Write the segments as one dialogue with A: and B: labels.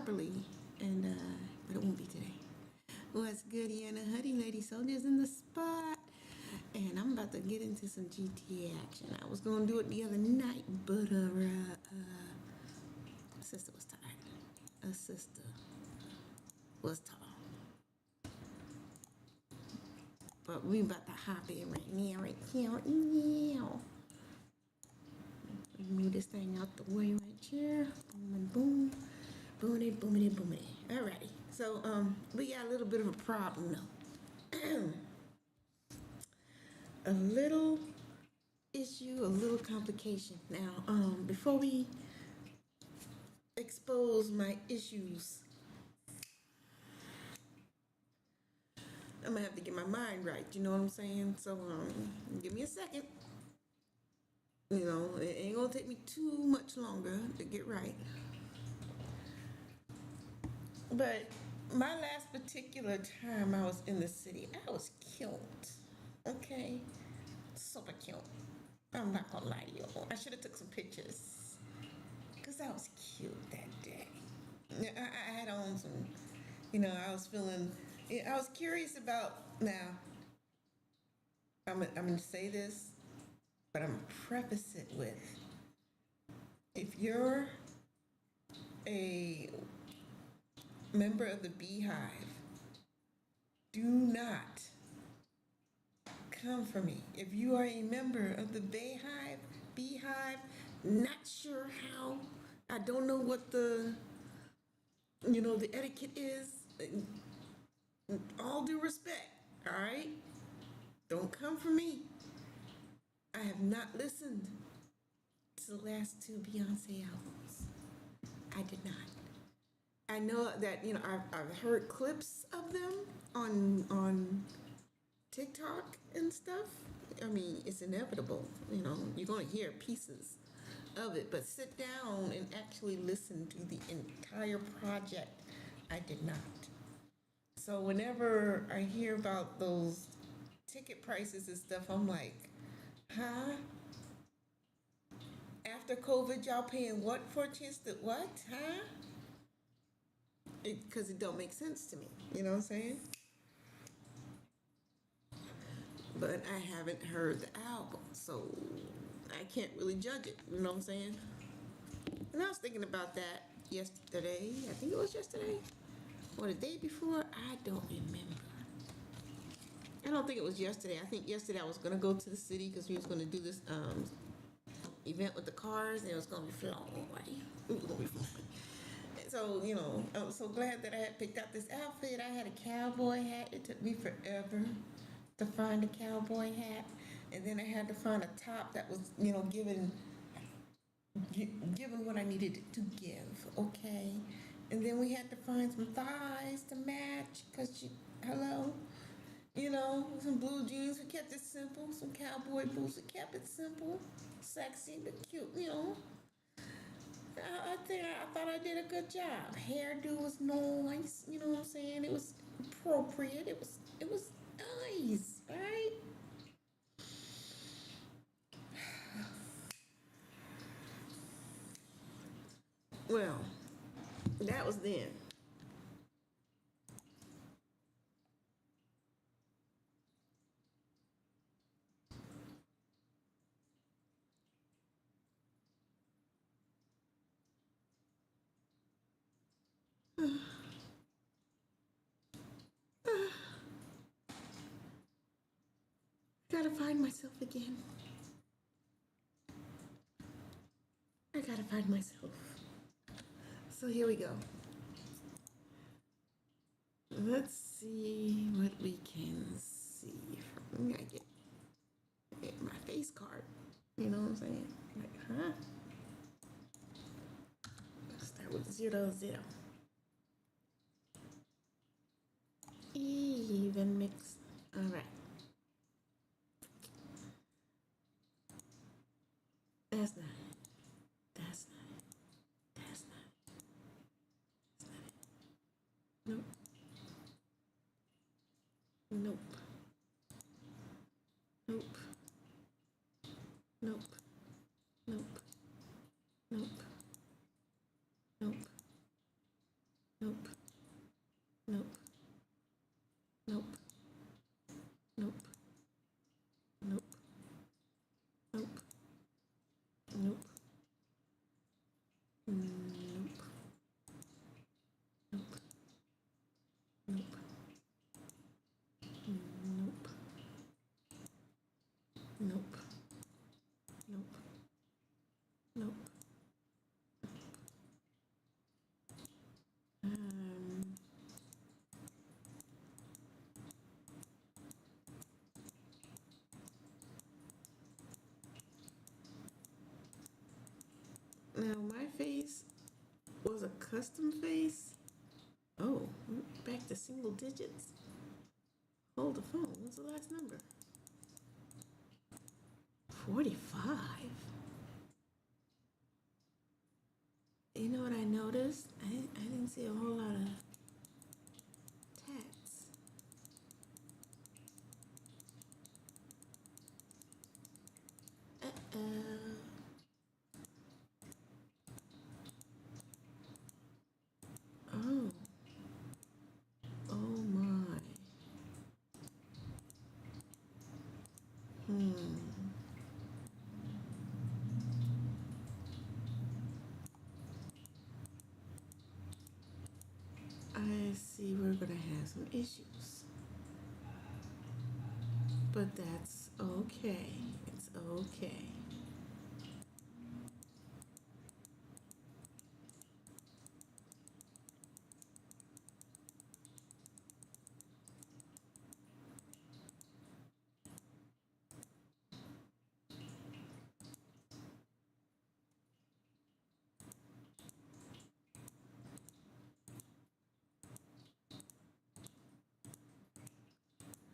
A: properly, and but it won't be today. What's goody and a hoodie, lady soldiers in the spot, and I'm about to get into some GTA action. I was gonna do it the other night, but sister was tired. A sister was tired. But we about to hop in right now, right here, right now. Move this thing out the way right here. Boom and boom. Boomity, boomity, boomity. Alrighty. So, we got a little bit of a problem though. A little issue, a little complication. Now, before we expose my issues, I'm gonna have to get my mind right, you know what I'm saying? So, give me a second. You know, it ain't gonna take me too much longer to get right. But my last particular time I was in the city, I was killed. Okay? Super cute. I'm not gonna lie to you. I should have took some pictures. Because I was cute that day. I had on some, I was feeling, I was curious about, now, I'm gonna say this, but I'm gonna preface it with, if you're a member of the Beehive, do not come for me. If you are a member of the Beehive, not sure how, I don't know what the etiquette is. All due respect, all right? Don't come for me. I have not listened to the last two Beyonce albums. I did not. I know that I've heard clips of them on TikTok and stuff. I mean, it's inevitable. You're gonna hear pieces of it, but sit down and actually listen to the entire project, I did not. So whenever I hear about those ticket prices and stuff, I'm like, huh? After COVID, y'all paying what for a chance to what? Huh? Because it don't make sense to me. You know what I'm saying? But I haven't heard the album, so I can't really judge it. You know what I'm saying? And I was thinking about that yesterday. I think it was yesterday. Or the day before. I don't remember. I don't think it was yesterday. I think yesterday I was going to go to the city because we was going to do this event with the cars, and it was going to be flowing. It was going to be flowing. So, I was so glad that I had picked out this outfit. I had a cowboy hat. It took me forever to find a cowboy hat. And then I had to find a top that was, given what I needed to give, okay? And then we had to find some thighs to match, because, hello? Some blue jeans. We kept it simple. Some cowboy boots. We kept it simple, sexy, but cute, I thought I did a good job. Hairdo was nice, you know what I'm saying? It was appropriate. It was nice, right? Well, that was then. Gotta find myself again. I gotta find myself. So here we go. Let's see what we can see. I gotta get my face card. You know what I'm saying? Like, huh? Let's start with 00. Even mix. All right. That's not it. That's not it. That's not it. That's not it. Nope. Nope. Nope. Nope. Nope. Nope. Nope. Nope. Nope. Nope. Um, Now my face was a custom face. Oh, back to single digits. Hold the phone. What's the last number? 45. You know what I noticed? I didn't see a whole lot of tats. Uh-oh. Oh. Oh my. Hmm. I see we're gonna have some issues. But that's okay. It's okay.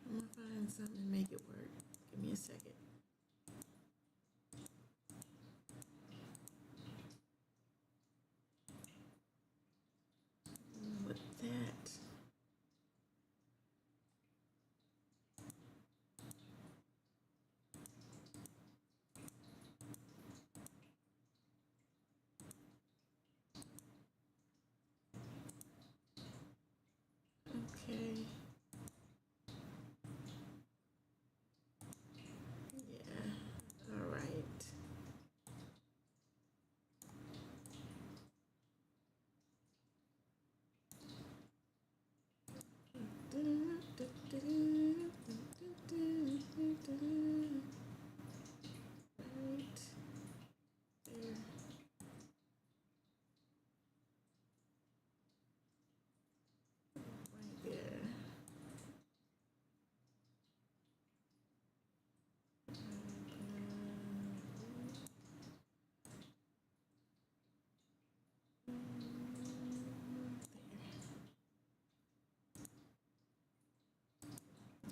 A: I'm gonna find something to make it work. Give me a second. With that. Okay. Yeah. All right. Right there. Right there.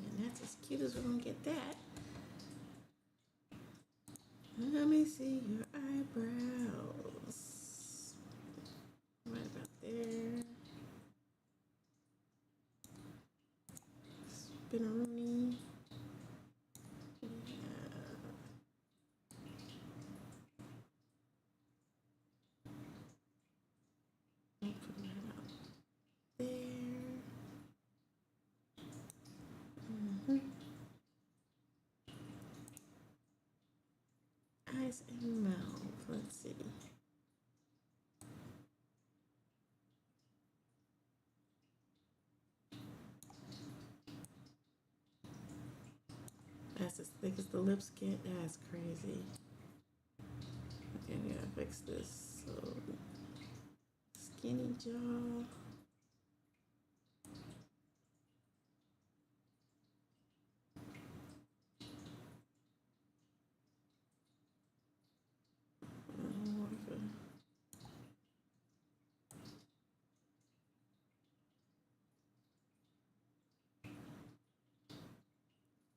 A: And that's as cute as we're gonna get that. Let me see your eyebrows. Right about there. Spinneroonie. Yeah. Put it right about there. Mm-hmm. Eyes and mouth. Let's see. That's as thick as the lips get. That's crazy. Okay, I gotta fix this. So skinny jaw.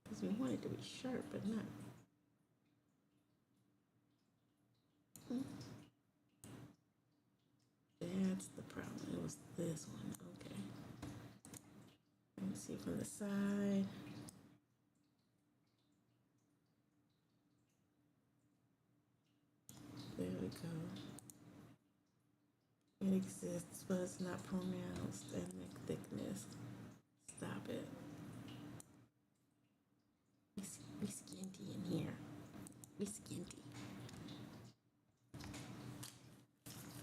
A: Because we want it to be sharp, but not. That's the problem. It was this one. Okay. Let's see from the side. There we go. It exists, but it's not pronounced. And neck thickness. Stop it. We skinty in here. We skinty.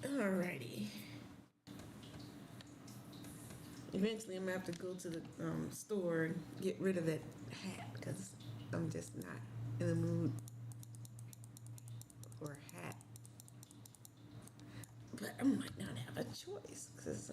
A: Alrighty. Eventually, I'm gonna have to go to the store and get rid of that hat because I'm just not in the mood for a hat, but I might not have a choice because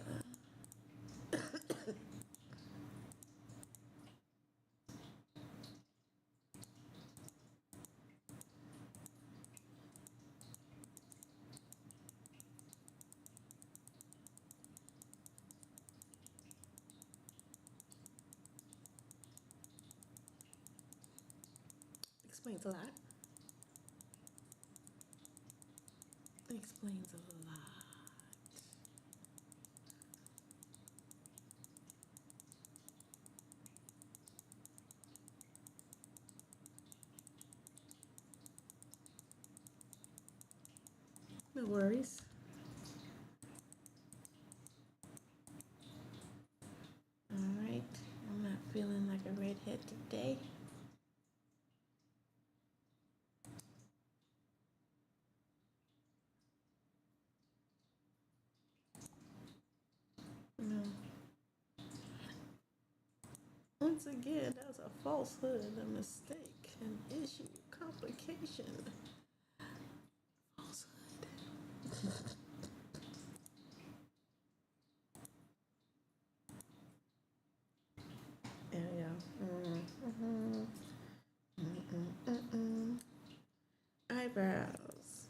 A: explains a lot. Explains a lot. No worries. All right. I'm not feeling like a redhead today. No. Once again, that was a falsehood, a mistake, an issue, complication. Falsehood. Yeah, yeah. Mm-hmm. Mm-mm-mm-mm. Eyebrows.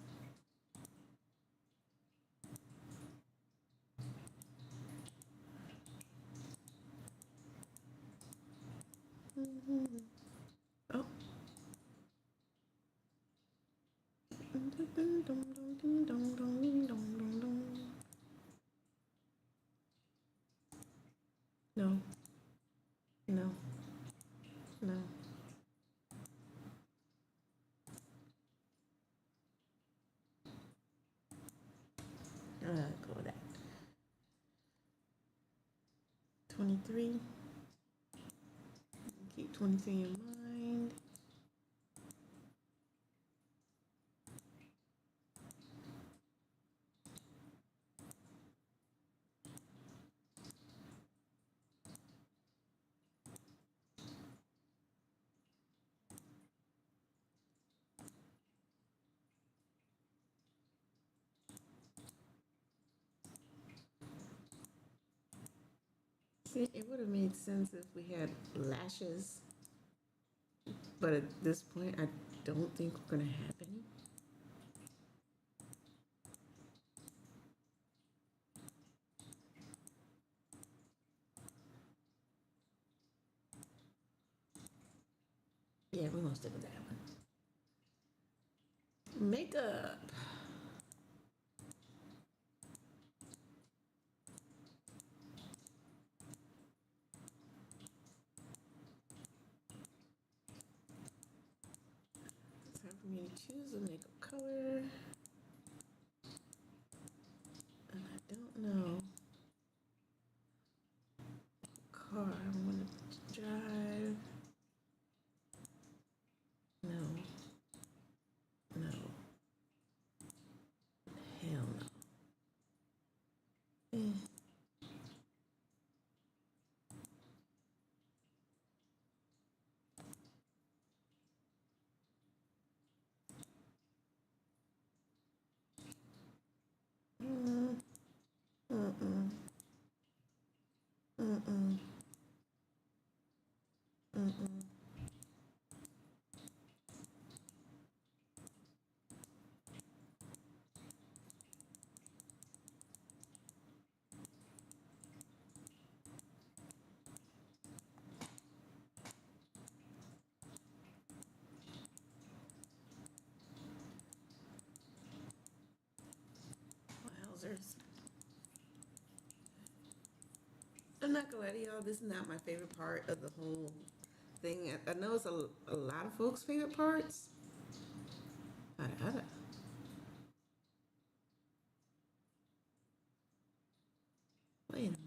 A: Mm-hmm. Oh. No, no, no. Go with that. 23. Keep 23 in mind. See, it would have made sense if we had lashes, but at this point, I don't think we're gonna have any. Yeah, we're gonna stick with that one. Makeup. It's time for me to choose a makeup color. And I don't know car I want to drive. No, no, hell no. Eh. Mm, mm-mm, mm-mm, mm-mm. Wowzers. I'm not gonna lie to y'all, this is not my favorite part of the whole thing. I know it's a lot of folks' favorite parts. I, wait a minute.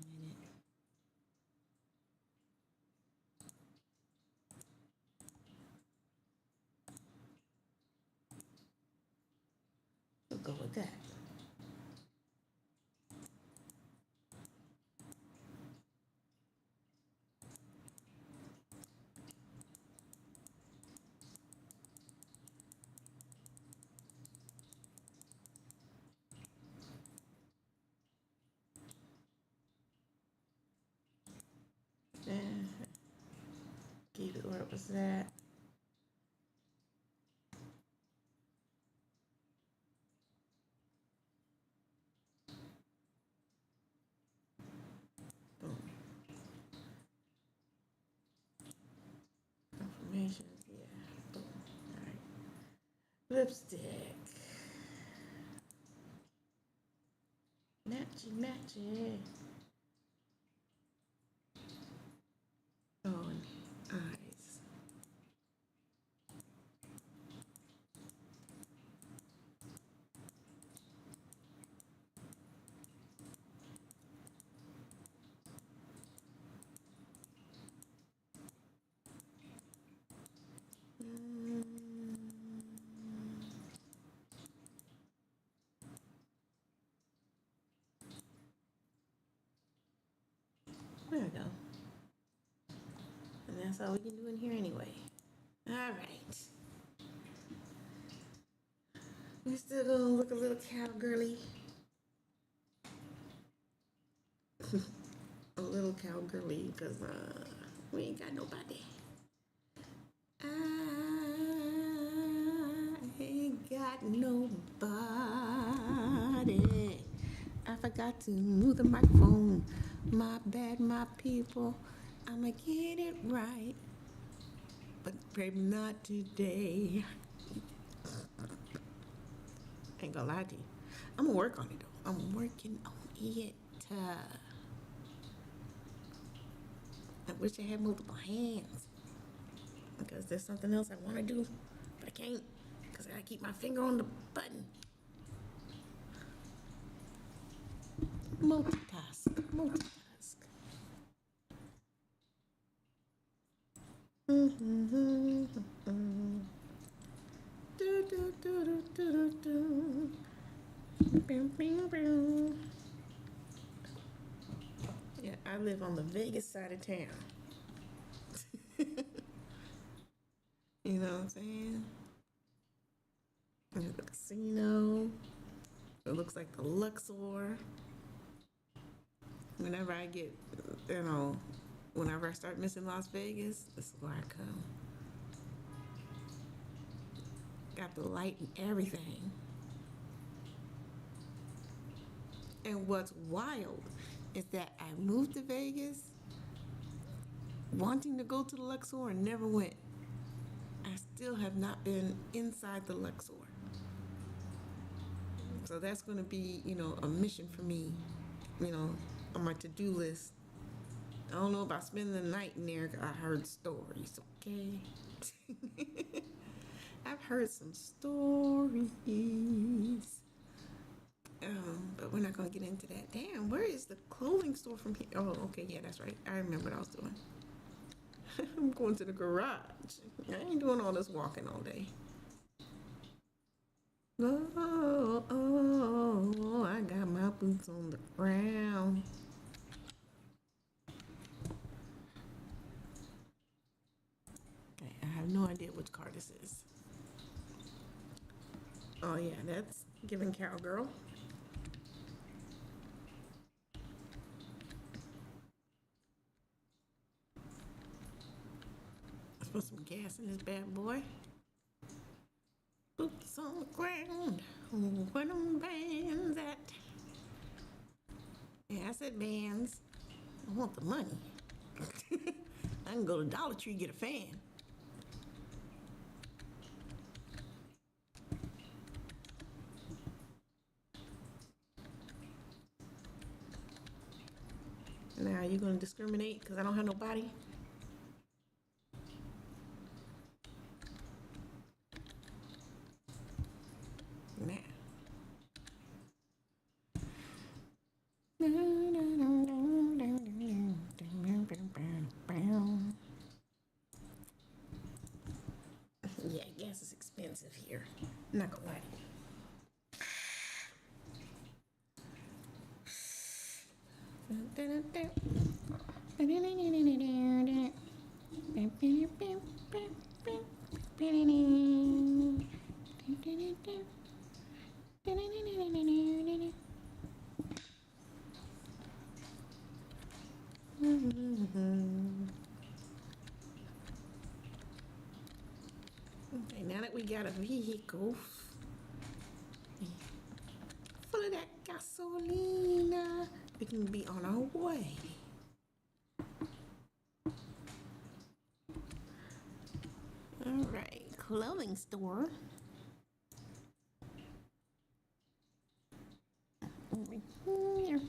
A: We'll go with that. that. Boom. Confirmations, yeah. Boom. All right. Lipstick. Matchy, matchy. Oh, and eyes. Mm, there we go. And that's all we can do in here anyway. All right. We still gonna look a little cowgirly. A little cowgirly, because we ain't got nobody. I ain't got nobody. I forgot to move the microphone. My bad, my people. I'ma get it right. But maybe not today. Ain't gonna lie to you. I'm gonna work on it though. I'm working on it. I wish I had multiple hands. Because there's something else I want to do, but I can't. Because I gotta keep my finger on the button. Multitask. Multitask. Do, do, do, do, do, do. Bing, bing, bing. Yeah, I live on the Vegas side of town. You know what I'm saying? There's the casino. It looks like the Luxor. Whenever I get, whenever I start missing Las Vegas, this is where I come. Got the light and everything. And what's wild is that I moved to Vegas wanting to go to the Luxor and never went. I still have not been inside the Luxor. So that's going to be, a mission for me, on my to-do list. I don't know about spending the night in there. I heard stories, okay? I've heard some stories. But we're not going to get into that. Damn, where is the clothing store from here? Oh, okay, yeah, that's right. I remember what I was doing. I'm going to the garage. I ain't doing all this walking all day. Oh, I got my boots on the ground. Okay, I have no idea which car this is. Oh yeah, that's giving cowgirl. Let's put some gas in this bad boy. Boots on the ground. Where them bands at? Yeah, I said bands. I want the money. I can go to Dollar Tree and get a fan. Now, you gonna discriminate because I don't have no body? Nah. Yeah, gas is expensive here. I'm not gonna lie to you. got a vehicle full of that gasolina. We can be on our way. All right, clothing store. Over here.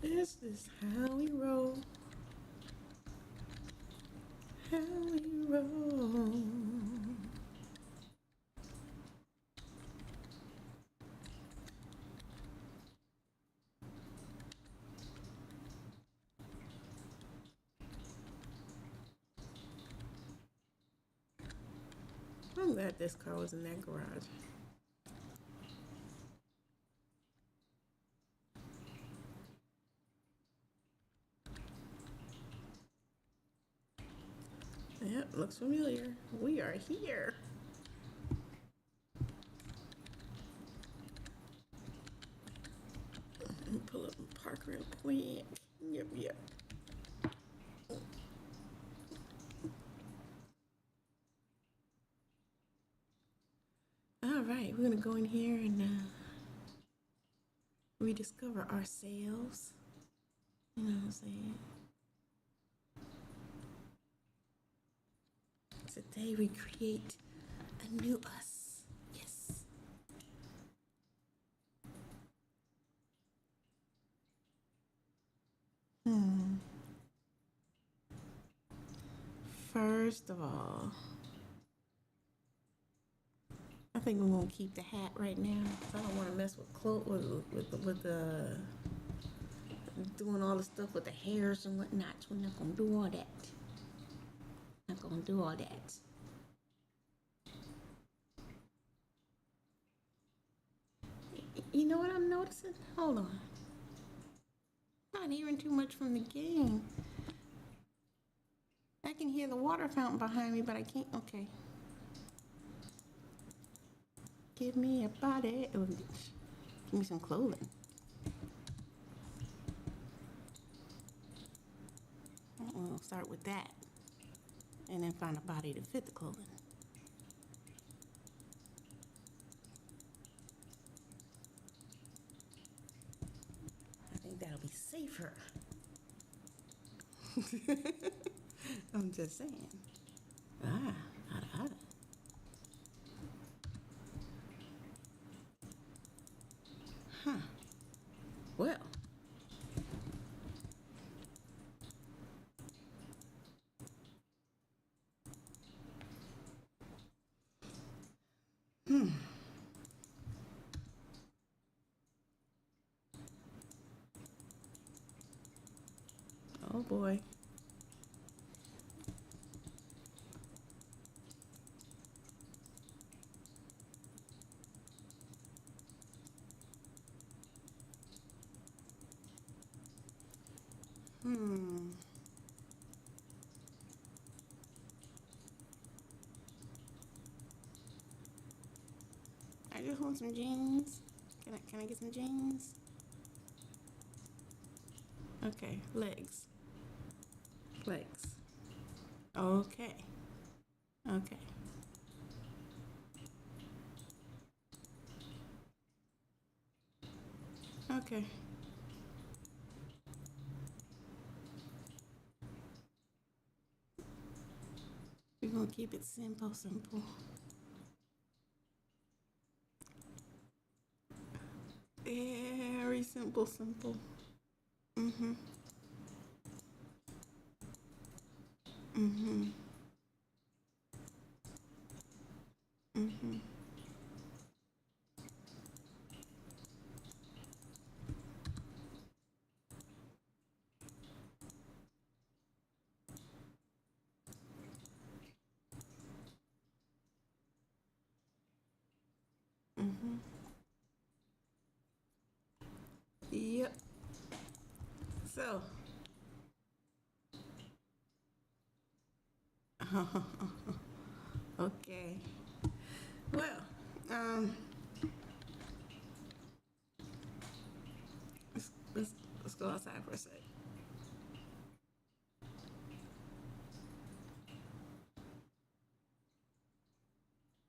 A: This is how we roll. How we roll. I'm glad this car was in that garage. Yep, looks familiar. We are here. Let me pull up and park real quick. Yep. All right, we're gonna go in here and rediscover ourselves. You know what I'm saying? Today we create a new us. Yes. First of all, I think we're gonna keep the hat right now. 'Cause I don't want to mess with doing all the stuff with the hairs and whatnot. We're not gonna do all that. Not gonna do all that. You know what I'm noticing? Hold on. Not hearing too much from the game. I can hear the water fountain behind me, but I can't. Okay. Give me a body. Oh, give me some clothing. We'll start with that. And then find a body to fit the clothing. I think that'll be safer. I'm just saying. Ah. Huh. Well. Oh boy. I just want some jeans. Can I get some jeans? Okay, legs. Okay. Okay. We're gonna keep it simple. Very simple. Mm-hmm. Yep. So. Okay. Well, let's go outside for a sec.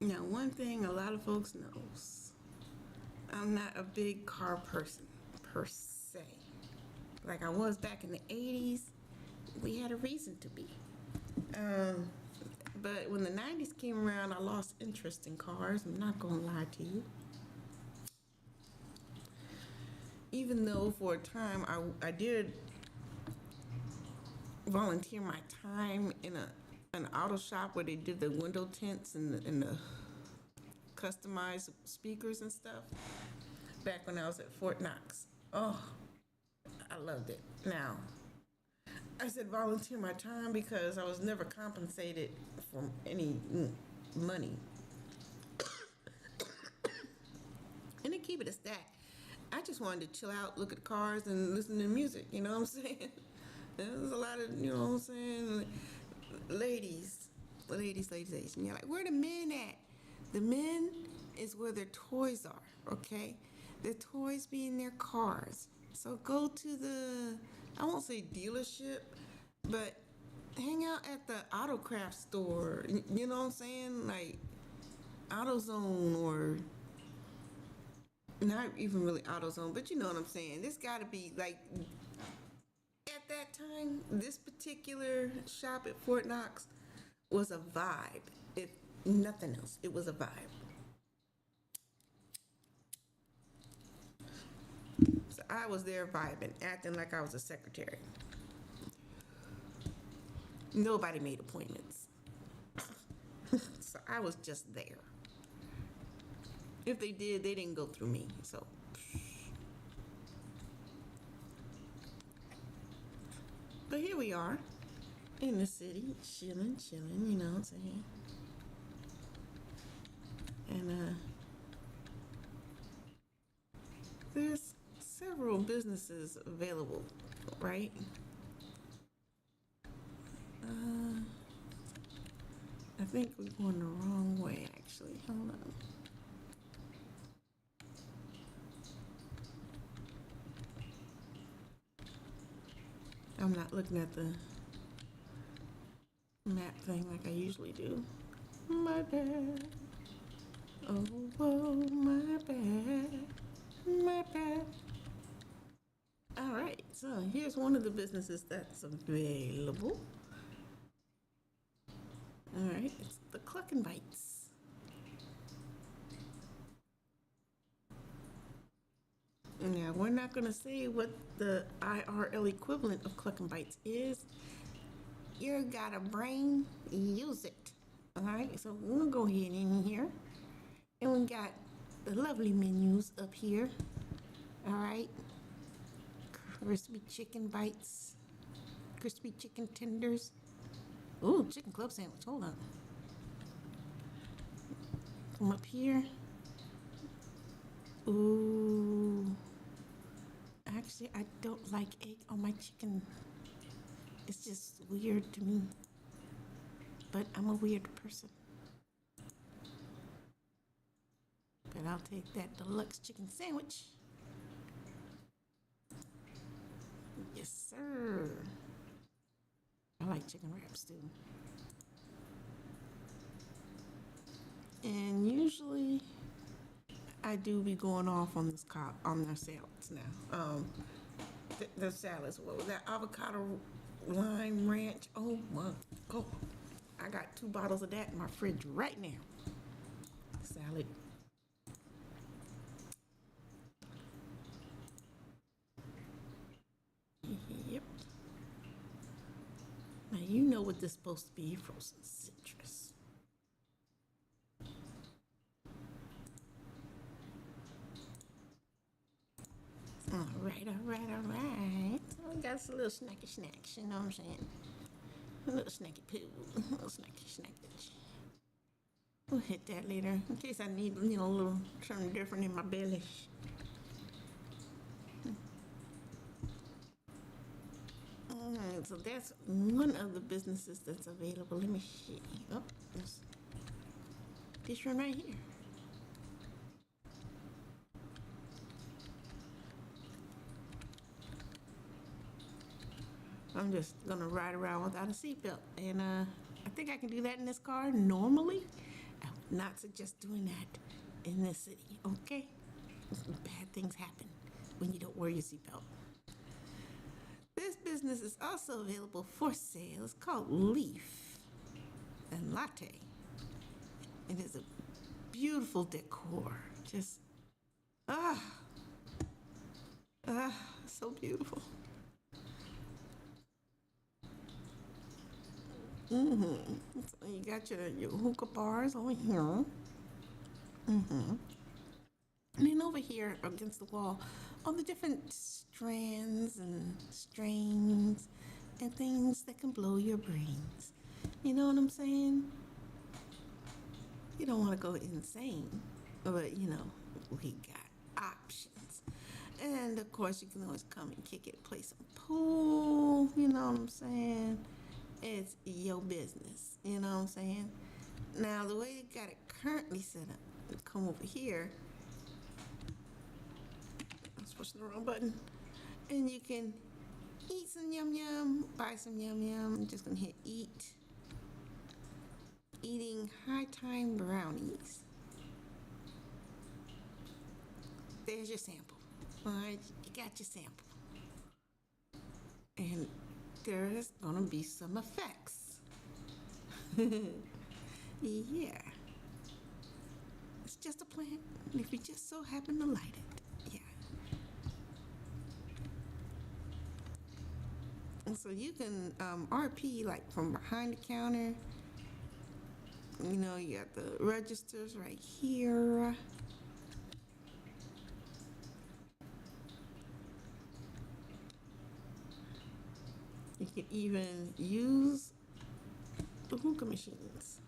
A: Now, one thing a lot of folks knows, I'm not a big car person per se. Like I was back in the 80s, we had a reason to be. Um, but when the 90s came around, I lost interest in cars. I'm not gonna lie to you. Even though for a time I did volunteer my time in an auto shop where they did the window tints and the customized speakers and stuff back when I was at Fort Knox. Oh, I loved it. Now, I said volunteer my time because I was never compensated for any money. And to keep it a stack, I just wanted to chill out, look at cars, and listen to music. You know what I'm saying? There's a lot of, you know what I'm saying, ladies. And you're like, where the men at? The men is where their toys are, okay? Their toys be in their cars. So go to the, I won't say dealership, but hang out at the autocraft store. You know what I'm saying? Like AutoZone or not even really AutoZone, but you know what I'm saying. This got to be like at that time, this particular shop at Fort Knox was a vibe. If nothing else, it was a vibe. So I was there vibing, acting like I was a secretary. Nobody made appointments. So I was just there. If they did, they didn't go through me. So but here we are in the city, chilling, you know what I'm saying? And there's several businesses available, right? I think we're going the wrong way, actually. Hold on. I'm not looking at the map thing like I usually do. My bad. Oh, oh, my bad. My bad. All right, so here's one of the businesses that's available. All right, it's the Cluck and Bites. Now, we're not going to say what the IRL equivalent of Cluck and Bites is. You got a brain, use it. All right, so we'll go ahead in here. And we got the lovely menus up here. All right, crispy chicken bites, crispy chicken tenders. Ooh, chicken club sandwich. Hold on. Come up here. Ooh. Actually, I don't like egg on my chicken. It's just weird to me. But I'm a weird person. But I'll take that deluxe chicken sandwich. Yes, sir. I like chicken wraps too. And usually I do be going off on on their salads now. The salads. What was that? Avocado lime ranch. Oh my god! I got 2 bottles of that in my fridge right now. Salad. Yep. Now you know what this is supposed to be, frozen citrus. All right. I got some little snacky snacks, you know what I'm saying? A little snacky poo, a little snacky snackage. We'll hit that later in case I need, you know, a little something different in my belly. Alright, so that's one of the businesses that's available. Let me see. Oh, this one right here. I'm just gonna ride around without a seatbelt, and I think I can do that in this car normally. Not suggest doing that in this city, okay? Bad things happen when you don't wear your seatbelt. This business is also available for sale. It's called Leaf and Latte. It is a beautiful decor. Just, ah, so beautiful. So you got your hookah bars over here. And then over here against the wall, all the different strands and strains and things that can blow your brains. You know what I'm saying? You don't want to go insane, but we got options. And of course, you can always come and kick it, play some pool. You know what I'm saying? It's your business. You know what I'm saying? Now, the way you got it currently set up, come over here. I was pushing the wrong button. And you can eat some yum yum, buy some yum yum. I'm just gonna hit eat. Eating high time brownies. There's your sample. All right, you got your sample. And there's gonna be some effects. Yeah. It's just a plant, and if you just so happen to light it, yeah. And so you can RP like from behind the counter. You got the registers right here. You can even use the hookah machines.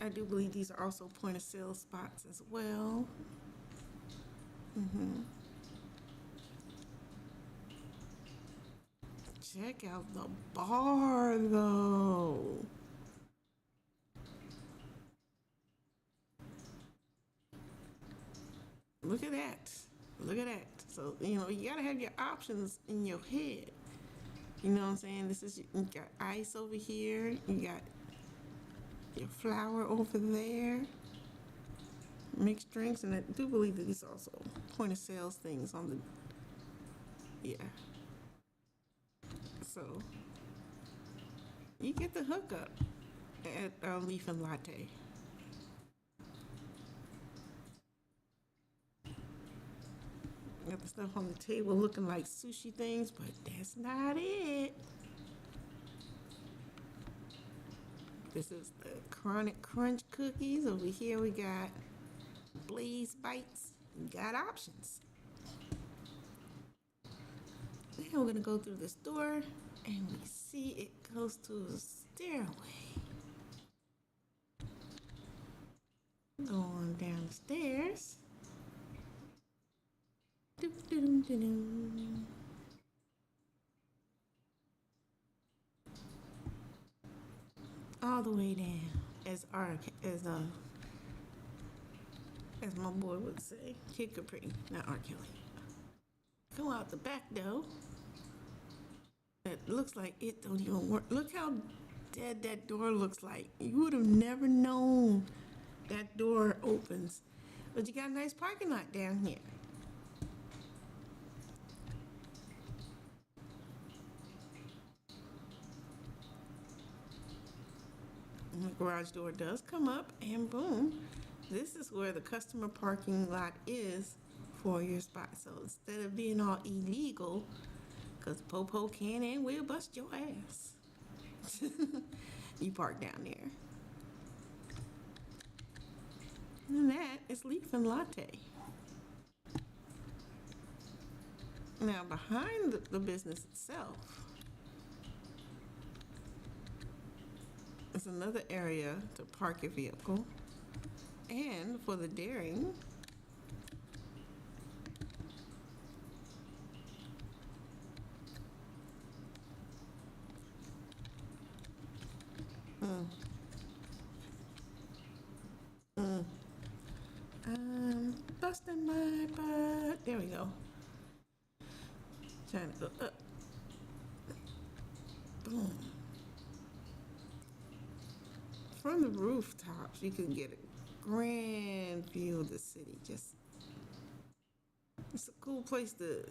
A: I do believe these are also point of sale spots as well. Check out the bar though. Look at that. Look at that. So, you gotta have your options in your head. You know what I'm saying? You got ice over here. You got your flour over there. Mixed drinks, and I do believe that these also point of sales things on the, yeah. So, you get the hookup at Leaf and Latte. Got the stuff on the table looking like sushi things, but that's not it. This is the Chronic Crunch cookies. Over here we got Blaze Bites. We got options. Then we're gonna go through this door and we see it goes to a stairway. Go on down the stairs. All the way down, as my boy would say, Kid Capri, not R. Kelly. Go out the back door. It looks like it don't even work. Look how dead that door looks like. You would have never known that door opens. But you got a nice parking lot down here. And the garage door does come up, and boom, this is where the customer parking lot is for your spot. So instead of being all illegal, because Popo can and will bust your ass, you park down there. And that is Leaf and Latte. Now behind the business itself is another area to park your vehicle, and for the daring, busting my butt. There we go. Trying to go up. Boom. from the rooftops, you can get a grand view of the city. Just it's a cool place to,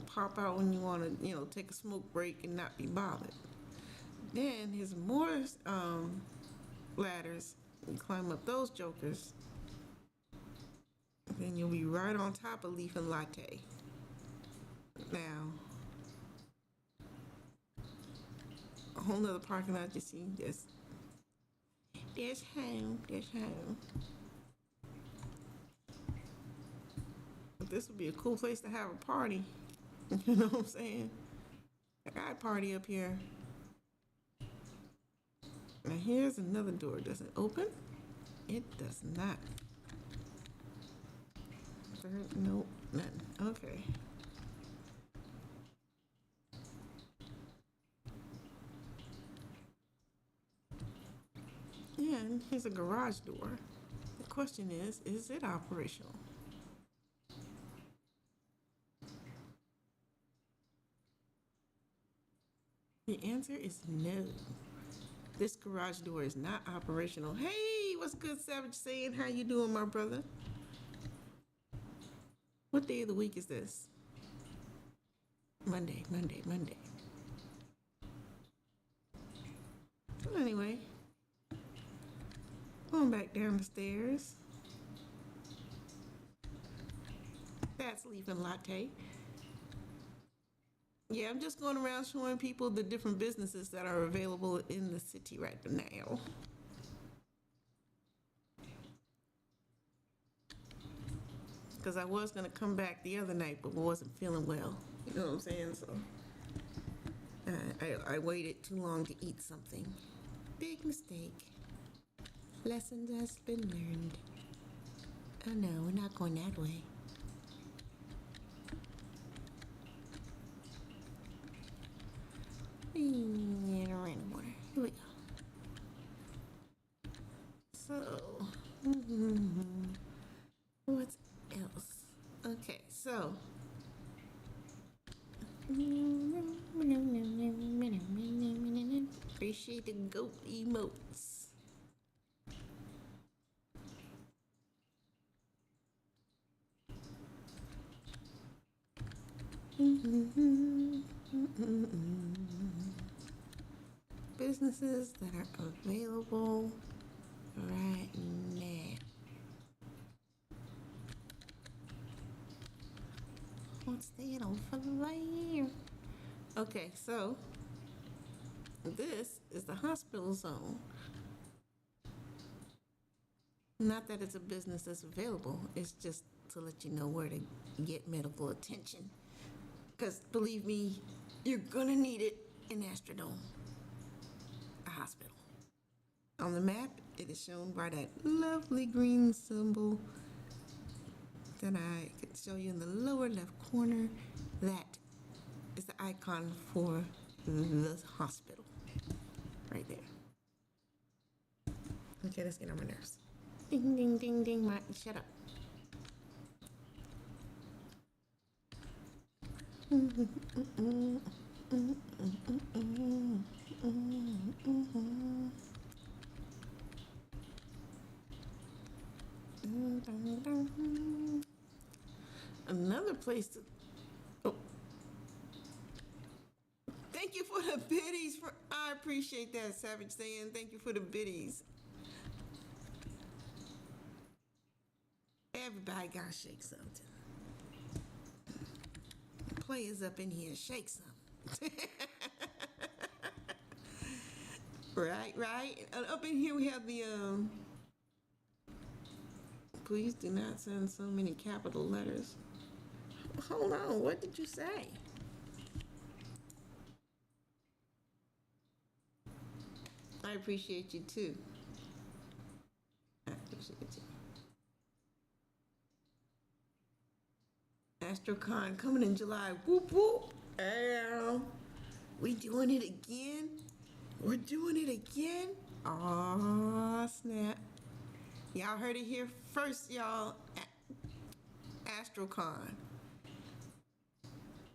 A: pop out when you want to, take a smoke break and not be bothered. Then there's more ladders. You climb up those jokers. Then you'll be right on top of Leaf and Latte. Now, a whole nother parking lot you see. There's home. There's home. But this would be a cool place to have a party. You know what I'm saying? I got a party up here. Now here's another door. Does it open? It does not. Nope, nothing. Okay. And here's a garage door. The question is it operational? The answer is no. This garage door is not operational. Hey, what's good, Savage saying? How you doing, my brother? What day of the week is this? Monday. So anyway, going back down the stairs. That's Leaf and Latte. Yeah, I'm just going around showing people the different businesses that are available in the city right now. Because I was going to come back the other night, but wasn't feeling well. You know what I'm saying? So I waited too long to eat something. Big mistake. Lesson has been learned. Oh no, we're not going that way. And random water. Here we go. So, what else? Okay, so. Appreciate the goat emotes. Businesses that are available right now. What's that over there? Okay, so this is the hospital zone. Not that it's a business that's available, it's just to let you know where to get medical attention. Because believe me, you're gonna need it in Astrodome, a hospital. On the map, it is shown by that lovely green symbol that I could show you in the lower left corner. That is the icon for the hospital, right there. Okay, let's get on my nerves. Ding, ding, ding, ding, Martin, shut up. Another place to. Oh. Thank you for the biddies. I appreciate that, Savage saying. Thank you for the biddies. Everybody gotta shake something. Players up in here, shake something. Right. And up in here we have the Please do not send so many capital letters. Hold on, what did you say? I appreciate you too. I appreciate you. AstroCon coming in July. Whoop whoop. We doing it again? We're doing it again? Aw, snap. Y'all heard it here first, y'all. AstroCon.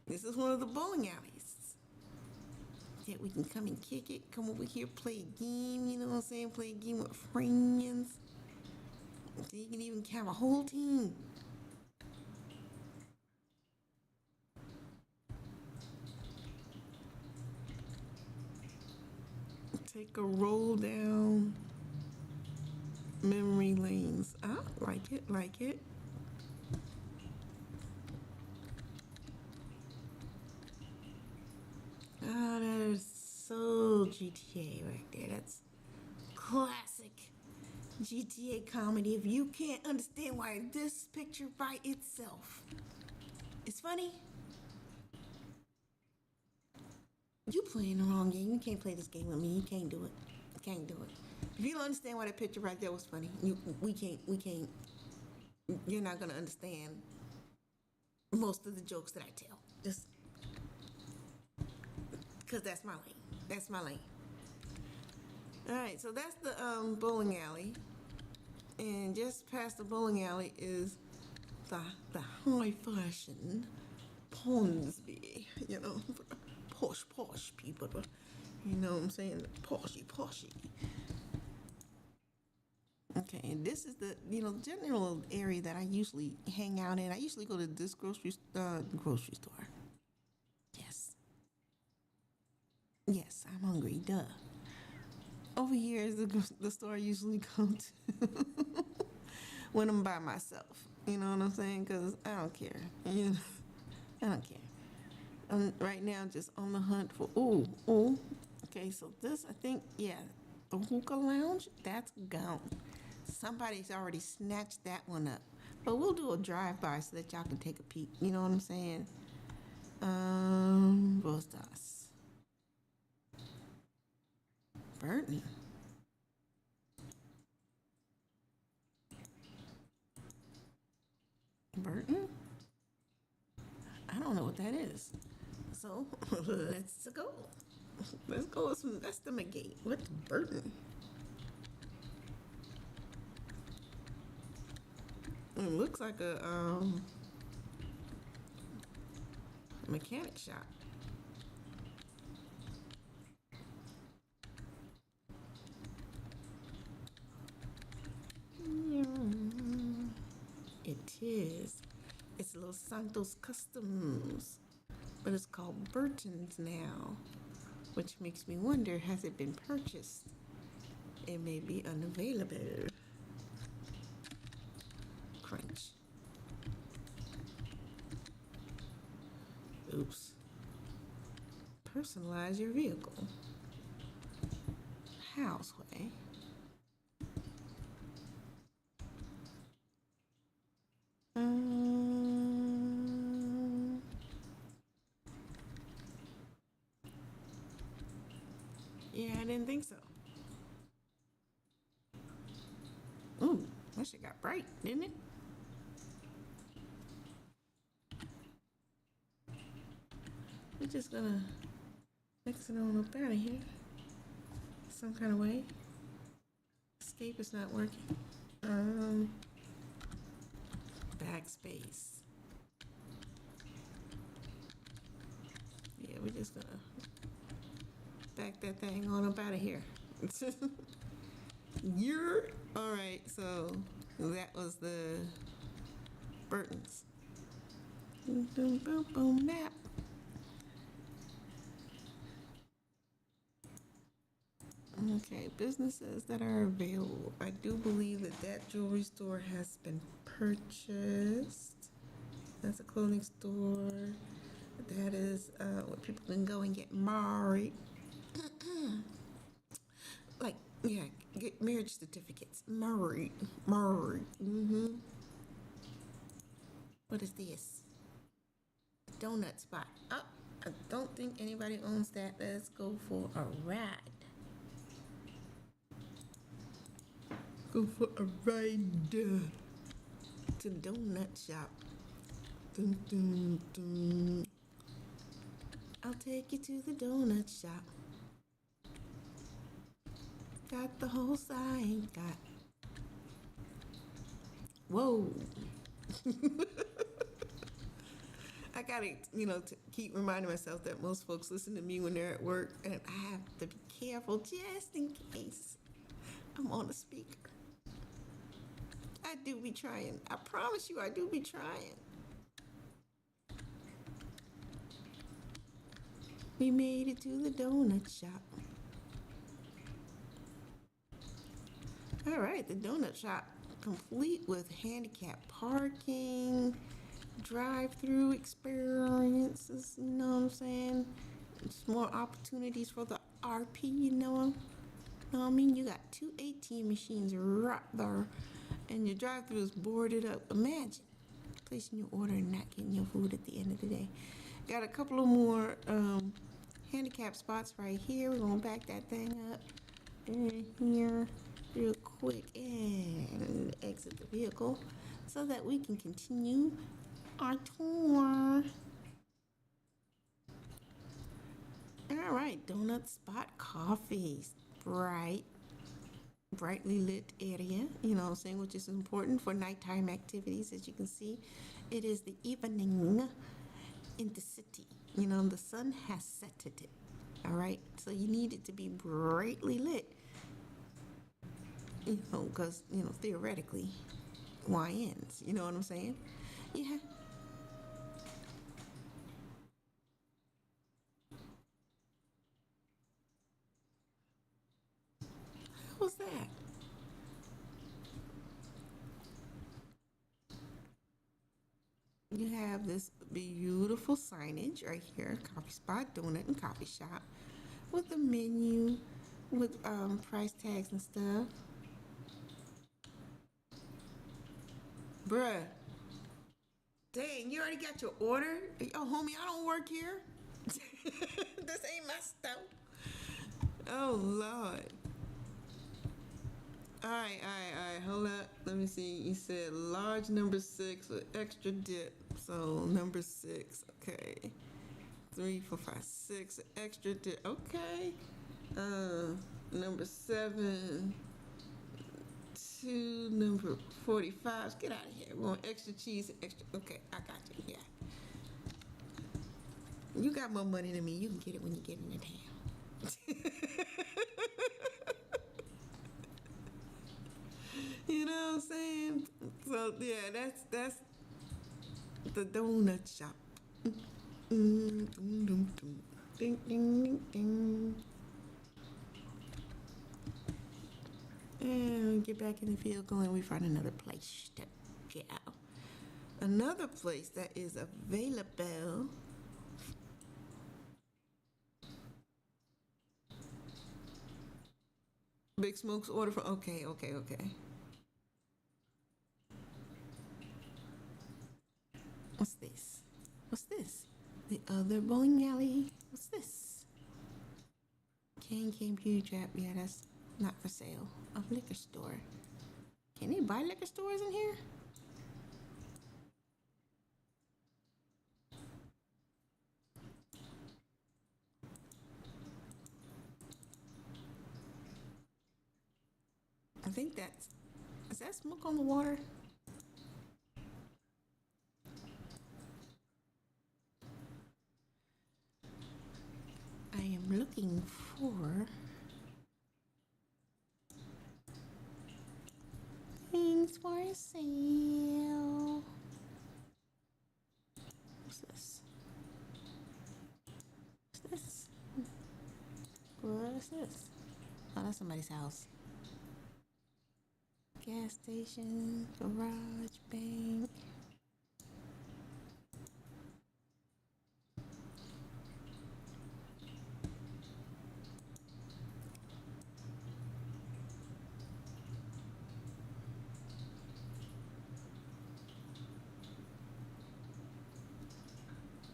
A: This is one of the bowling alleys. that we can come and kick it, come over here, play a game, you know what I'm saying? Play a game with friends. So you can even have a whole team. Take a roll down memory lanes. Ah, like it, like it. Ah, that is so GTA right there. That's classic GTA comedy. If you can't understand why this picture by itself is funny, you playing the wrong game. You can't play this game with me. You can't do it. You can't do it. If you don't understand why that picture right there was funny, we can't. You're not gonna understand most of the jokes that I tell. Just because that's my lane. That's my lane. All right, so that's the bowling alley, and just past the bowling alley is the high fashion Ponsby. You know, posh people. You know what I'm saying? Poshy. Okay, and this is the general area that I usually hang out in. I usually go to this grocery store. Yes, I'm hungry. Duh. Over here is the store I usually go to when I'm by myself. You know what I'm saying? Because I don't care. You know, I don't care. I'm right now just on the hunt for ooh. Okay, so this I think the hookah lounge that's gone. Somebody's already snatched that one up. But we'll do a drive-by so that y'all can take a peek. You know what I'm saying? What's das? Burton. Burton? I don't know what that is. So let's go. Let's go investigate. What's Burton? It looks like a mechanic shop. It is. It's Los Santos Customs, but it's called Burton's now, which makes me wonder, has it been purchased? It may be unavailable. Crunch. Oops. Personalize your vehicle. Houseway. Yeah, I didn't think so. Ooh, that shit got bright, didn't it? We're just gonna mix it on up out of here. Some kind of way. Escape is not working. Backspace. Yeah, we're just gonna back that thing on up out of here. You're all right. So that was the Burtons. Boom, boom, boom, boom, nap. Okay, businesses that are available. I do believe that jewelry store has been purchased. That's a clothing store. That is where people can go and get married. Like, yeah, get marriage certificates. Married. What is this? Donut spot. Oh, I don't think anybody owns that. Let's go for a ride. Go for a ride to the donut shop. Dun, dun, dun. I'll take you to the donut shop. Got the whole sign. Got. Whoa. I gotta, keep reminding myself that most folks listen to me when they're at work, and I have to be careful just in case I'm on the speaker. I do be trying. I promise you, I do be trying. We made it to the donut shop. All right, the donut shop, complete with handicap parking, drive-through experiences, you know what I'm saying? It's more opportunities for the RP, what I mean? You got two ATM machines right there, and your drive-through is boarded up. Imagine placing your order and not getting your food at the end of the day. Got a couple of more handicap spots right here. We're gonna back that thing up in here real quick and exit the vehicle so that we can continue our tour. All right, Donut Spot Coffees. Brightly lit area, you know what I'm saying, which is important for nighttime activities. As you can see, it is the evening in the city. The sun has set it. All right, so you need it to be brightly lit. Because, theoretically, YNs, you know what I'm saying? Yeah. How was that? You have this beautiful signage right here, coffee spot, donut and coffee shop, with the menu, with price tags and stuff. Bruh, dang, you already got your order? Oh, homie, I don't work here. This ain't my stuff. Oh, Lord. All right. Hold up. Let me see. You said large number 6 with extra dip. So number 6. Okay. 3, 4, 5, 6 extra dip. Okay. Number 7. 2, number 45. Get out of here. We want extra cheese and extra. Okay, I got you. Yeah. You got more money than me. You can get it when you get in the town. You know what I'm saying? So yeah, that's the donut shop. Ding, ding, ding, ding. And get back in the vehicle and we find another place to go. Another place that is available. Big Smoke's order for okay. What's this? What's this? The other bowling alley. What's this? Cane beauty trap. Yeah, that's not for sale. A liquor store. Can they buy liquor stores in here? I think is that smoke on the water? I am looking for things for sale. What's this? What's this? What is this? Oh, that's somebody's house. Gas station, garage, bank.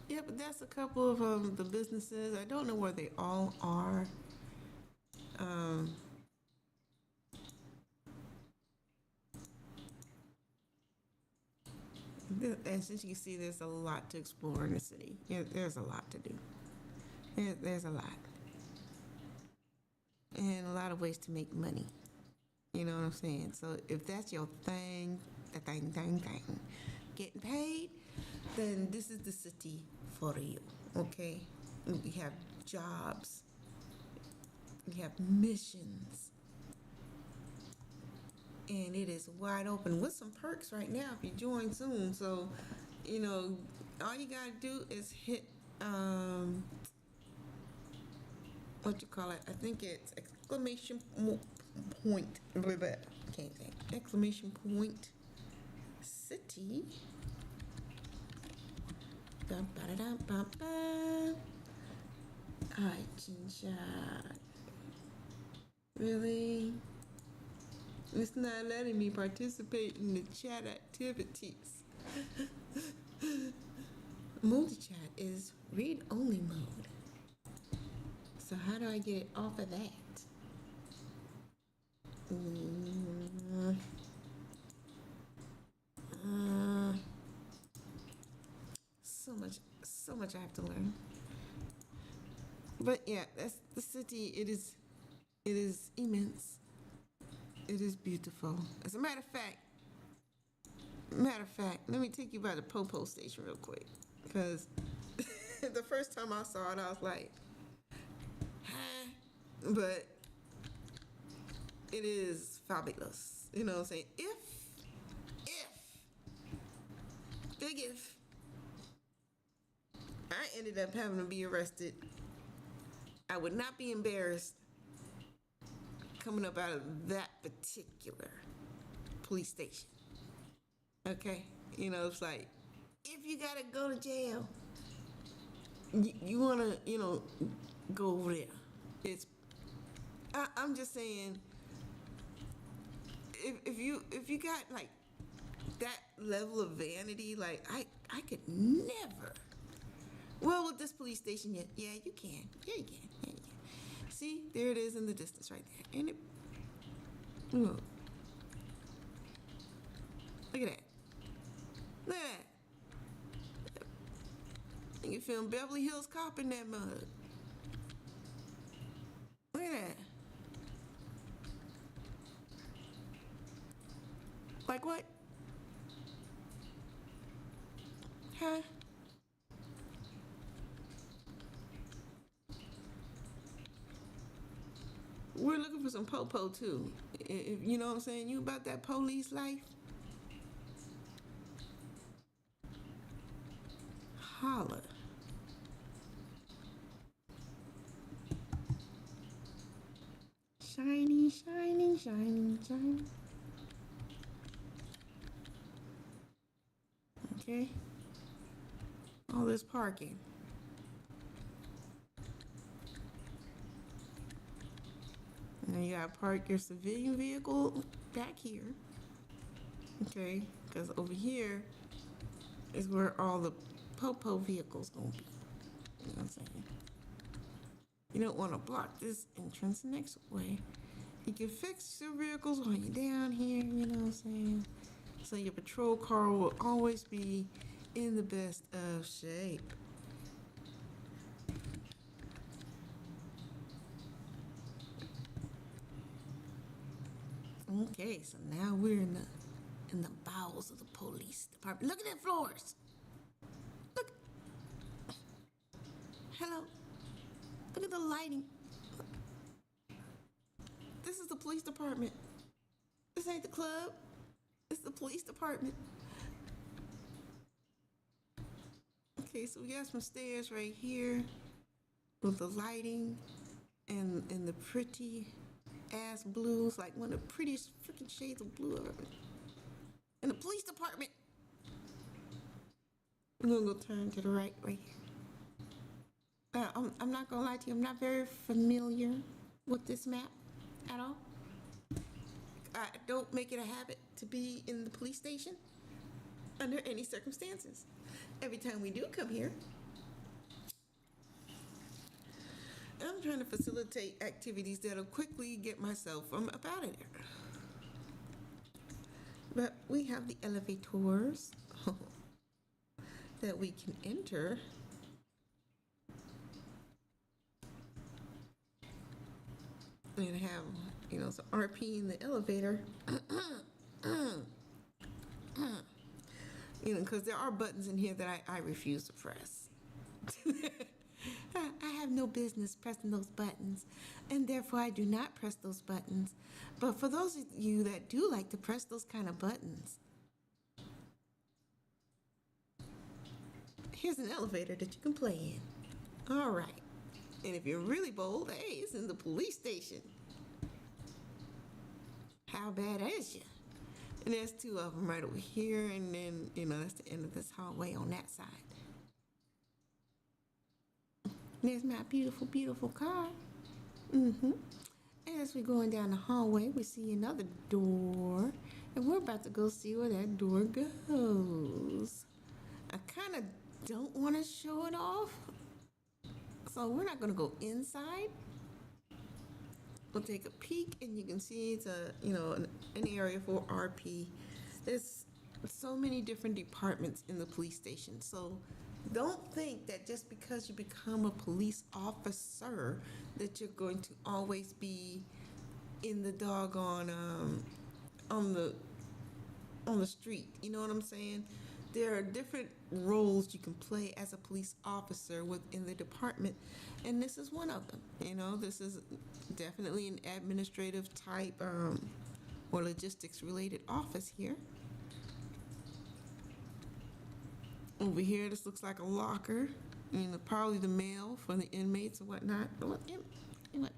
A: Yeah, but that's a couple of the businesses. I don't know where they all are. Um, and since you can see, there's a lot to explore in the city. Yeah, there's a lot to do. There's a lot. And a lot of ways to make money. You know what I'm saying? So if that's your thing, getting paid, then this is the city for you. Okay, we have jobs, we have missions, and it is wide open with some perks right now if you join soon. So, you know, all you gotta do is hit what you call it? I think it's exclamation point. Blah, blah, can't say exclamation point city. Dum, ba, da, dum, ba, ba. All right, Ginger. Really? It's not letting me participate in the chat activities. Multi-chat is read-only mode. So how do I get it off of that? So much I have to learn. But yeah, that's the city. It is immense. It is beautiful. As a matter of fact, let me take you by the Popo station real quick, because the first time I saw it, I was like, huh? But it is fabulous. You know what I'm saying? Big if, I ended up having to be arrested, I would not be embarrassed coming up out of that particular police station. Okay? You know, it's like, if you gotta go to jail, you wanna, go over there. I'm just saying, if you got like that level of vanity, like I could never. Well, with this police station, yeah, you can. Yeah, you can. Yeah, you can. See, there it is in the distance right there. And it, look at that. Look at that. You film Beverly Hills Cop in that mud. Look at that. Like what? Huh? We're looking for some popo too. If you know what I'm saying, you about that police life? Holla. Shiny, shiny, shiny, shiny. Okay. All this parking. And you gotta park your civilian vehicle back here. Okay, because over here is where all the popo vehicles gonna be. You know what I'm saying? You don't want to block this entrance next way. You can fix your vehicles while you're down here, you know what I'm saying? So your patrol car will always be in the best of shape. Okay, so now we're in the bowels of the police department. Look at the floors. Look. Hello. Look at the lighting. This is the police department. This ain't the club. It's the police department. Okay, so we got some stairs right here with the lighting and the pretty ass blues, like one of the prettiest freaking shades of blue I've ever. In the police department. I'm gonna go turn to the right here. I'm not gonna lie to you, I'm not very familiar with this map at all. I don't make it a habit to be in the police station under any circumstances. Every time we do come here, I'm trying to facilitate activities that'll quickly get myself from up out of there. But we have the elevators that we can enter. And have, some RP in the elevator. Because there are buttons in here that I refuse to press. I have no business pressing those buttons, and therefore I do not press those buttons. But for those of you that do like to press those kind of buttons, here's an elevator that you can play in. All right. And if you're really bold, hey, it's in the police station. How bad is you? And there's two of them right over here, and then, that's the end of this hallway on that side. There's my beautiful, beautiful car. As we're going down the hallway, we see another door, and we're about to go see where that door goes. I kind of don't want to show it off, so we're not going to go inside. We'll take a peek, and you can see it's an area for RP. There's so many different departments in the police station, so don't think that just because you become a police officer that you're going to always be in the doggone on the street. You know what I'm saying? There are different roles you can play as a police officer within the department, and this is one of them. This is definitely an administrative type or logistics related office here. Over here, this looks like a locker. Probably the mail for the inmates or whatnot. What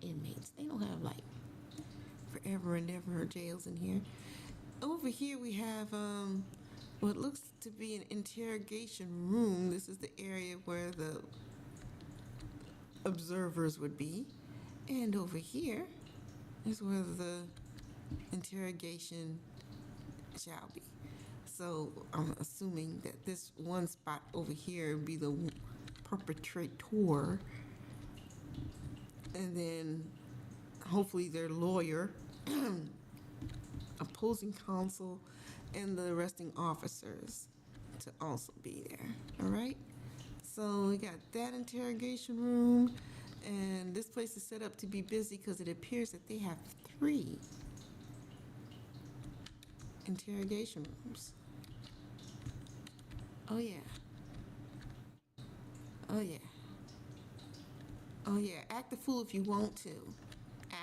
A: inmates? They don't have like forever and ever jails in here. Over here we have what looks to be an interrogation room. This is the area where the observers would be. And over here is where the interrogation shall be. So I'm assuming that this one spot over here would be the perpetrator. And then hopefully their lawyer, opposing counsel, and the arresting officers to also be there. All right? So we got that interrogation room, and this place is set up to be busy because it appears that they have 3 interrogation rooms. Oh yeah. Oh yeah. Oh yeah. Act the fool if you want to.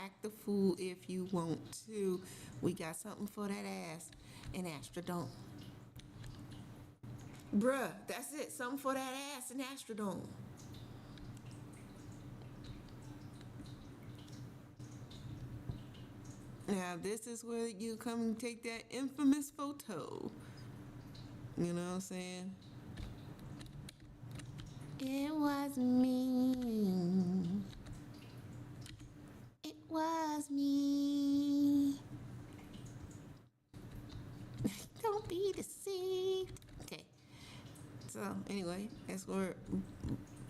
A: Act the fool if you want to. We got something for that ass in Astrodome. Bruh, that's it. Something for that ass in Astrodome. Now, this is where you come and take that infamous photo. You know what I'm saying? It was me. It was me. Don't be deceived. Okay. So, anyway, that's where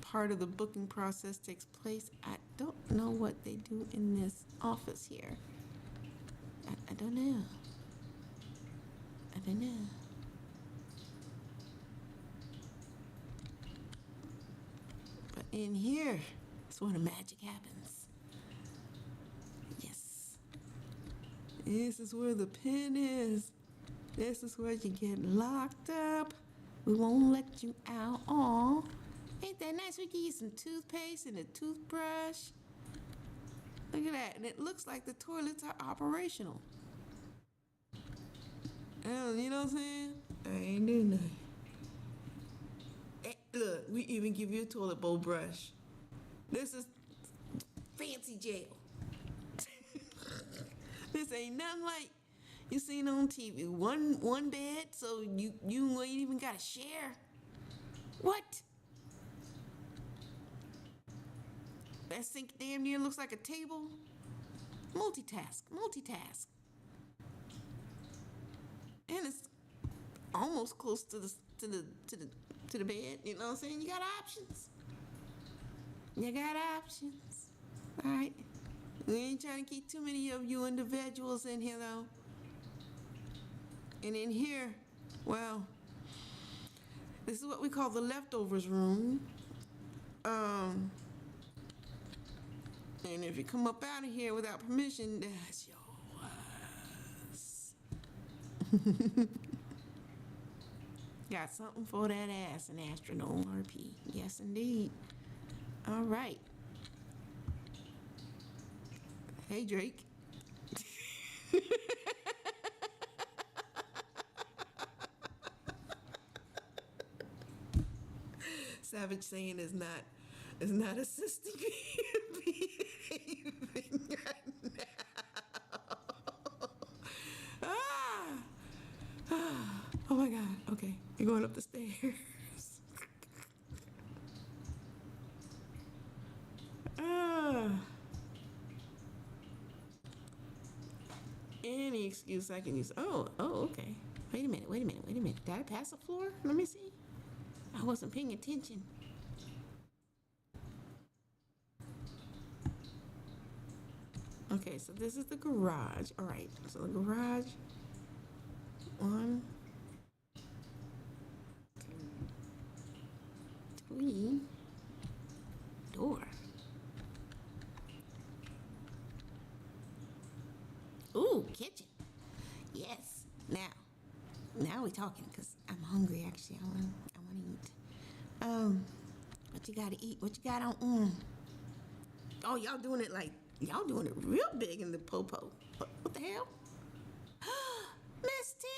A: part of the booking process takes place. I don't know what they do in this office here. I don't know. I don't know. But in here is where the magic happens. Yes. This is where the pen is. This is where you get locked up. We won't let you out. Aw. Ain't that nice? We give you some toothpaste and a toothbrush. Look at that. And it looks like the toilets are operational. You know what I'm saying? I ain't doing nothing. Hey, look, we even give you a toilet bowl brush. This is fancy jail. This ain't nothing like you seen on TV. One bed, so you ain't even gotta share. What? That sink damn near looks like a table. Multitask. And it's almost close to the bed. You know what I'm saying? You got options. All right. We ain't trying to keep too many of you individuals in here though. And in here, well, this is what we call the leftovers room. And if you come up out of here without permission, that's yours. Got something for that ass, an astronaut RP. Yes, indeed. All right. Hey, Drake. Savage saying is not assisting me in behaving right now. Ah! Ah! Oh my God. Okay, you're going up the stairs. Ah! Any excuse I can use. Okay. Wait a minute. Did I pass the floor? Let me see. I wasn't paying attention. Okay, so this is the garage. All right, so the garage. One, three, door. Ooh, kitchen. Yes. Now we're talking because I'm hungry. Actually, I want to eat. What you gotta eat? What you got on? Oh, y'all doing it real big in the popo. What the hell? Miss T.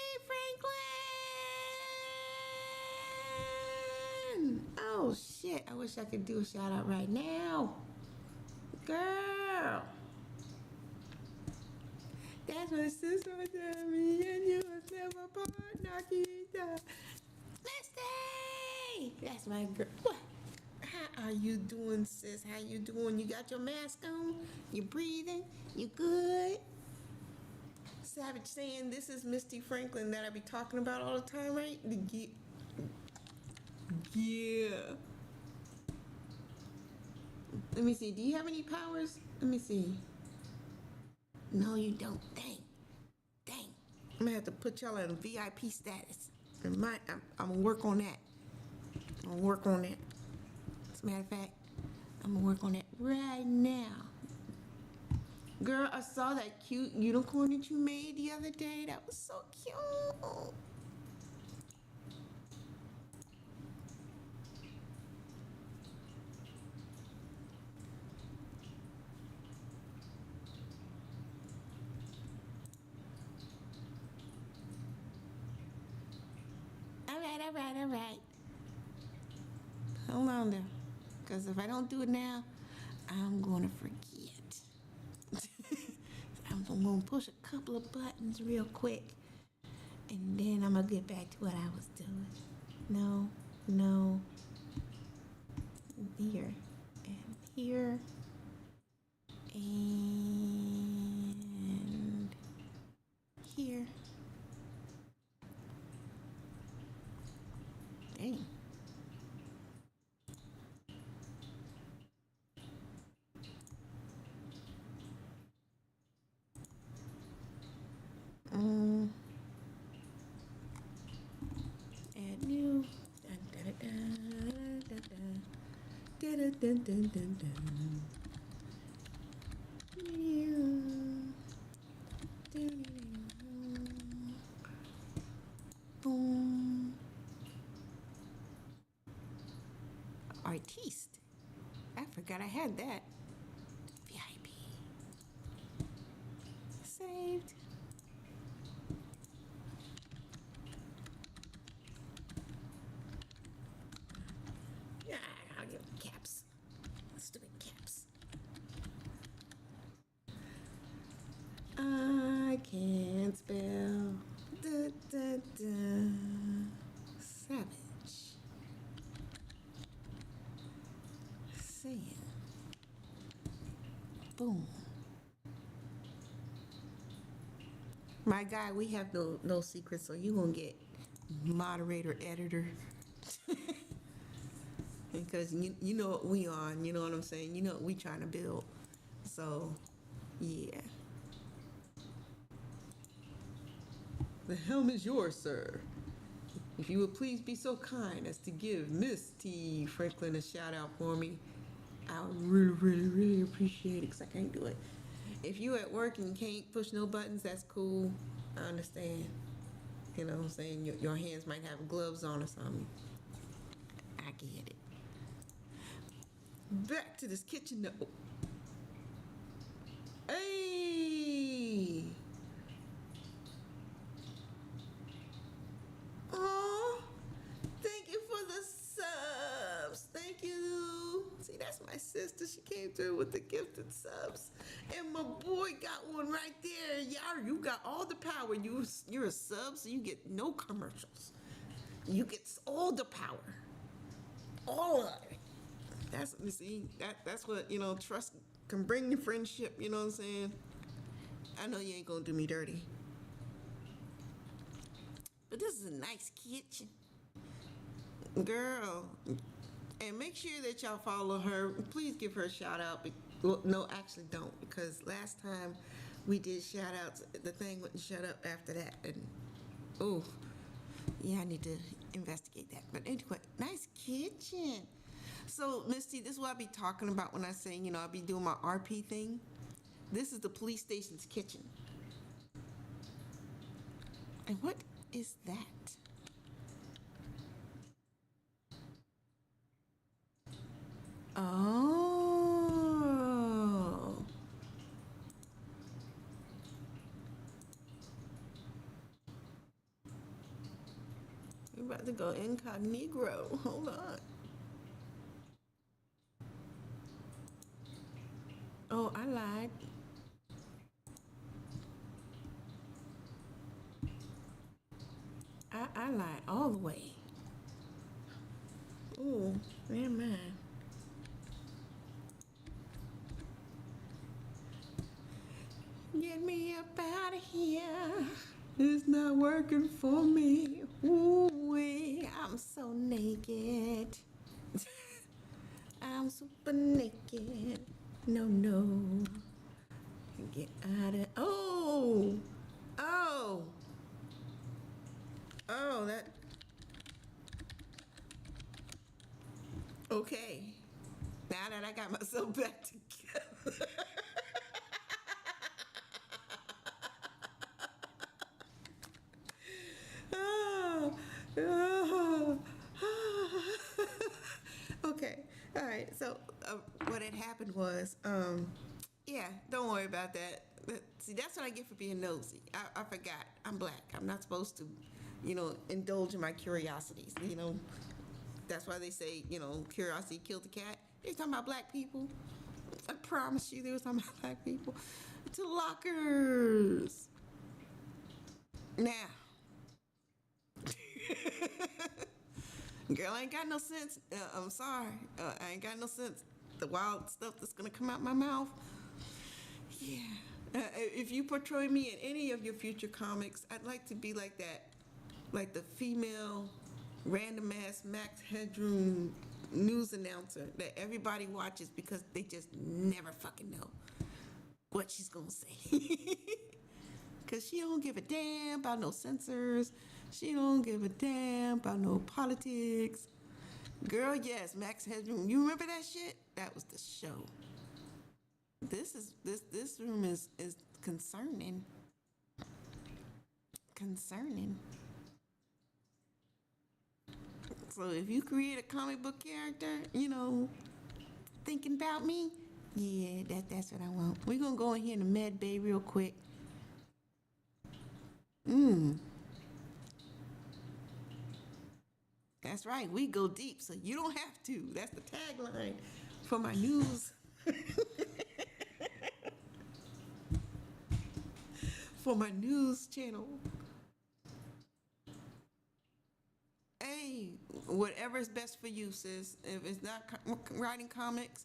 A: Franklin! Oh shit! I wish I could do a shout out right now, girl. That's my sister tell me, and you must never part, Nakita. Misty! That's my girl. What? How are you doing, sis? How you doing? You got your mask on? You breathing? You good? Savage saying this is Misty Franklin that I be talking about all the time, right? Yeah. Let me see. Do you have any powers? Let me see. No, you don't. Dang. I'm gonna have to put y'all in VIP status. I'm gonna work on that. As a matter of fact, I'm gonna work on that right now. Girl, I saw that cute unicorn that you made the other day. That was so cute. All right. Hold on there. Because if I don't do it now, I'm going to forget. I'm going to push a couple of buttons real quick. And then I'm going to get back to what I was doing. No. Here. And here. And here. Dang. Add new. Boom. Artiste. I forgot I had that. VIP. Saved. Yeah, I'll give caps. Stupid caps. I can't spell. Savage. Saying. Boom. My guy, we have no secrets, so you gonna get moderator, editor. Because you know what we on, you know what I'm saying? You know what we trying to build. So, yeah. The helm is yours, sir. If you would please be so kind as to give Miss T. Franklin a shout out for me, I would really appreciate it because I can't do it. If you at work and you can't push no buttons, that's cool. I understand. You know what I'm saying? Your hands might have gloves on or something. I get it. Back to this kitchen though. Hey! Oh, thank you for the subs. Thank you. See, that's my sister. She came through with the gifted subs. And my boy got one right there. Y'all, you got all the power. You're a sub, so you get no commercials. You get all the power. All of it. That's you see, that's what, trust can bring you friendship, you know what I'm saying? I know you ain't gonna do me dirty. But this is a nice kitchen. Girl. And make sure that y'all follow her. Please give her a shout out. Well, no, actually don't, because last time we did shout outs, the thing wouldn't shut up after that. And oh, yeah, I need to investigate that. But anyway, nice kitchen. So, Misty, this is what I be talking about when I say, I be doing my RP thing. This is the police station's kitchen. And what is that? Oh. We're about to go incognito. Hold on. Oh, I lied. I lied all the way. Ooh, never mind. Get me up out of here. It's not working for me. Ooh, I'm so naked. I'm super naked. No, no. Get out of. Oh! Oh! Oh, that. Okay. Now that I got myself back together. Oh, oh, okay. All right. So what had happened was, yeah, don't worry about that. See, that's what I get for being nosy. I forgot. I'm black. I'm not supposed to, indulge in my curiosities. That's why they say, curiosity killed the cat. They're talking about black people. I promise you, they was talking about black people. To lockers. Now, girl, I ain't got no sense. I'm sorry. I ain't got no sense. The wild stuff that's gonna come out my mouth. Yeah. If you portray me in any of your future comics, I'd like to be like that. Like the female random ass Max Headroom news announcer that everybody watches because they just never fucking know what she's gonna say. Cause she don't give a damn about no censors. She don't give a damn about no politics. Girl, yes, Max Headroom. You remember that shit? That was the show. This room is concerning. Concerning. So if you create a comic book character, thinking about me, yeah, that's what I want. We're gonna go in here in the med bay real quick. That's right. We go deep, so you don't have to. That's the tagline for my news. For my news channel. Hey, whatever is best for you, sis. If it's not writing comics,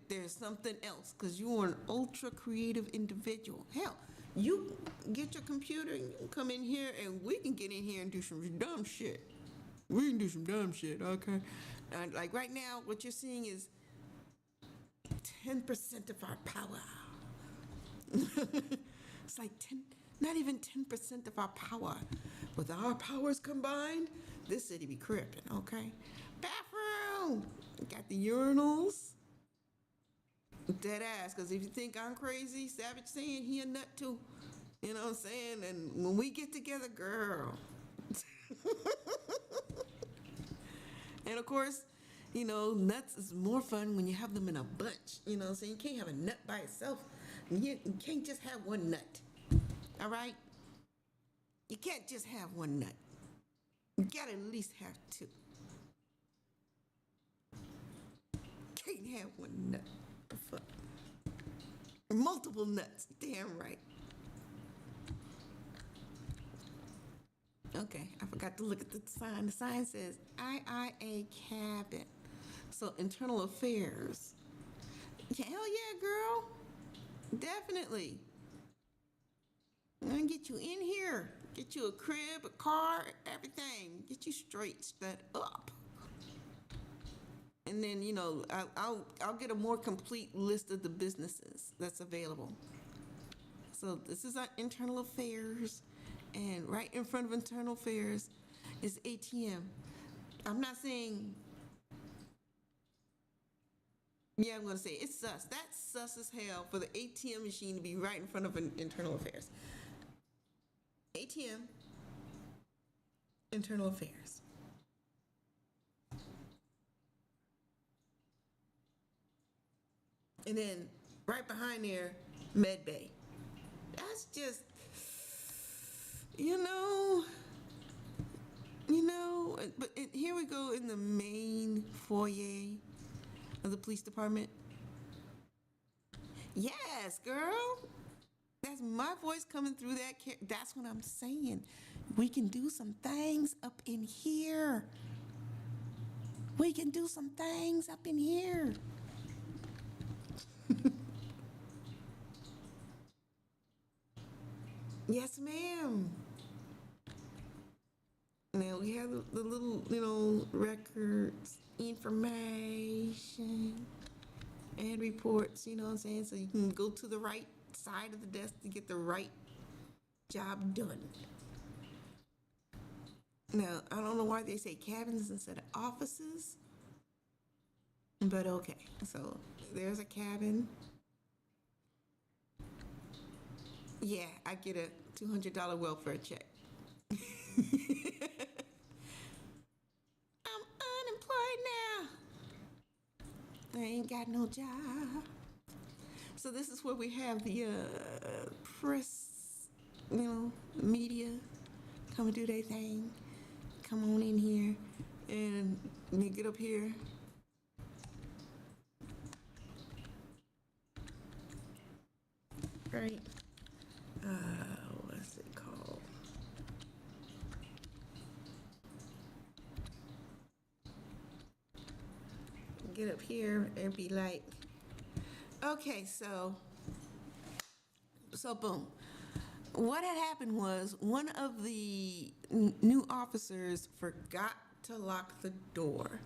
A: there's something else, because you are an ultra creative individual. Hell, you get your computer and you can come in here and we can get in here and do some dumb shit. We can do some dumb shit, okay? Like right now, what you're seeing is 10% of our power. It's like not even 10% of our power. With our powers combined, this city be crippin', okay? Bathroom! Got the urinals. Dead ass, because if you think I'm crazy, Savage saying he a nut too. You know what I'm saying? And when we get together, girl. And of course, nuts is more fun when you have them in a bunch. You know what I'm saying? You can't have a nut by itself. You can't just have one nut. All right? You can't just have one nut. You gotta at least have two. Can't have one nut. Fuck. Multiple nuts. Damn right. Okay, I forgot to look at the sign. The sign says IIA cabin. So internal affairs. Yeah, hell yeah, girl. Definitely. I'm gonna get you in here. Get you a crib, a car, everything. Get you straight set up. And then I'll get a more complete list of the businesses that's available. So this is our internal affairs, and right in front of internal affairs is ATM. I'm not saying. Yeah, I'm gonna say it's sus. That's sus as hell for the ATM machine to be right in front of an internal affairs. ATM, internal affairs. And then right behind there, med bay. That's just, you know, but here we go in the main foyer of the police department. Yes, girl. That's my voice coming through that. That's what I'm saying. We can do some things up in here. We can do some things up in here. Yes, ma'am. Now we have the little, records, information, and reports, you know what I'm saying? So you can go to the right side of the desk to get the right job done. Now, I don't know why they say cabins instead of offices, but okay. So there's a cabin. Yeah, I get a $200 welfare check. I'm unemployed now. I ain't got no job. So this is where we have the press, media come and do their thing. Come on in here and you get up here. Right. What's it called? Get up here and be like, okay, so boom. What had happened was one of the new officers forgot to lock the door.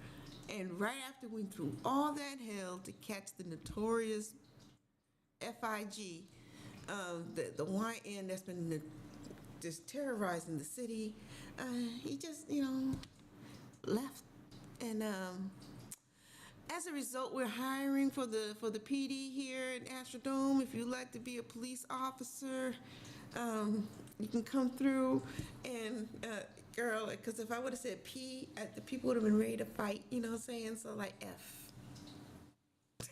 A: And right after we went through all that hell to catch the notorious FIG, the YN that's been just terrorizing the city, he just, left. And as a result, we're hiring for the PD here in Astrodome. If you'd like to be a police officer, you can come through. And girl, because if I would have said P, the people would have been ready to fight. You know what I'm saying? So like F.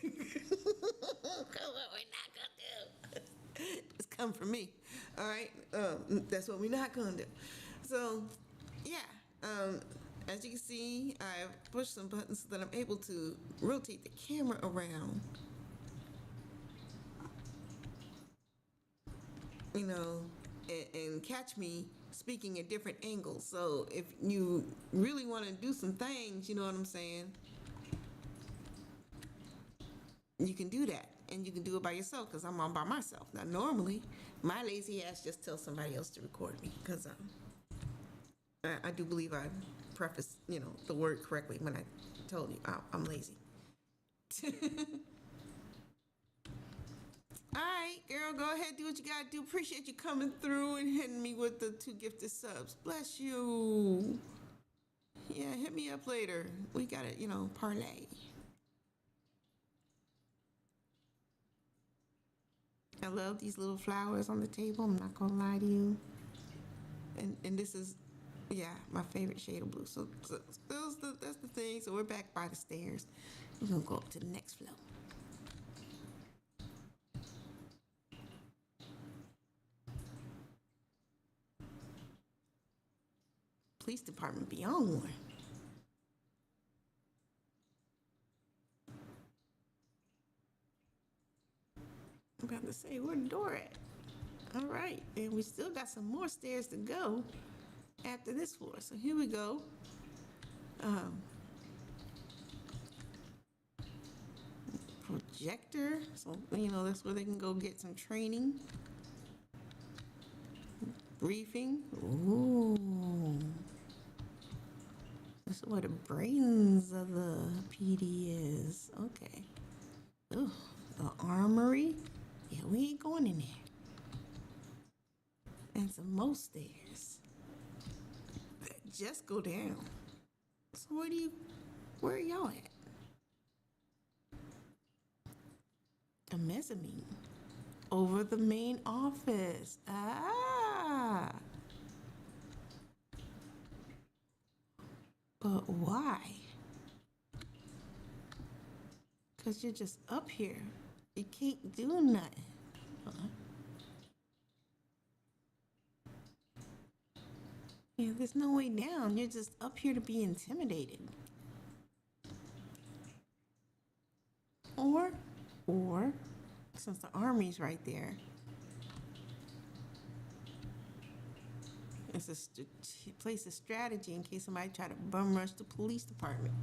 A: What we're not gonna do. It's come from me. All right. That's what we're not gonna do. So yeah. As you can see, I've pushed some buttons so that I'm able to rotate the camera around. And catch me speaking at different angles. So if you really want to do some things, you know what I'm saying, you can do that. And you can do it by yourself because I'm on by myself. Now, normally, my lazy ass just tells somebody else to record me because I do believe I prefaced, the word correctly when I told you I'm lazy. All right, girl, go ahead, do what you gotta do. Appreciate you coming through and hitting me with the 2 gifted subs. Bless you. Yeah, hit me up later. We gotta, parlay. I love these little flowers on the table. I'm not gonna lie to you. And this is, yeah, my favorite shade of blue. So that's the thing. So we're back by the stairs. We're gonna go up to the next floor. Police department be on one. I'm about to say, where the door at? All right, and we still got some more stairs to go after this floor. So here we go. Um, Projector. So, that's where they can go get some training. Briefing. Ooh. This is where the brains of the PD is. Okay. Ooh, the armory. Yeah, we ain't going in there. And some more stairs that just go down. So where are y'all at? A mezzanine over the main office. Ah. But why? Because you're just up here. You can't do nothing. Yeah, there's no way down. You're just up here to be intimidated. Or, since the army's right there, it's a place of strategy in case somebody try to bum rush the police department.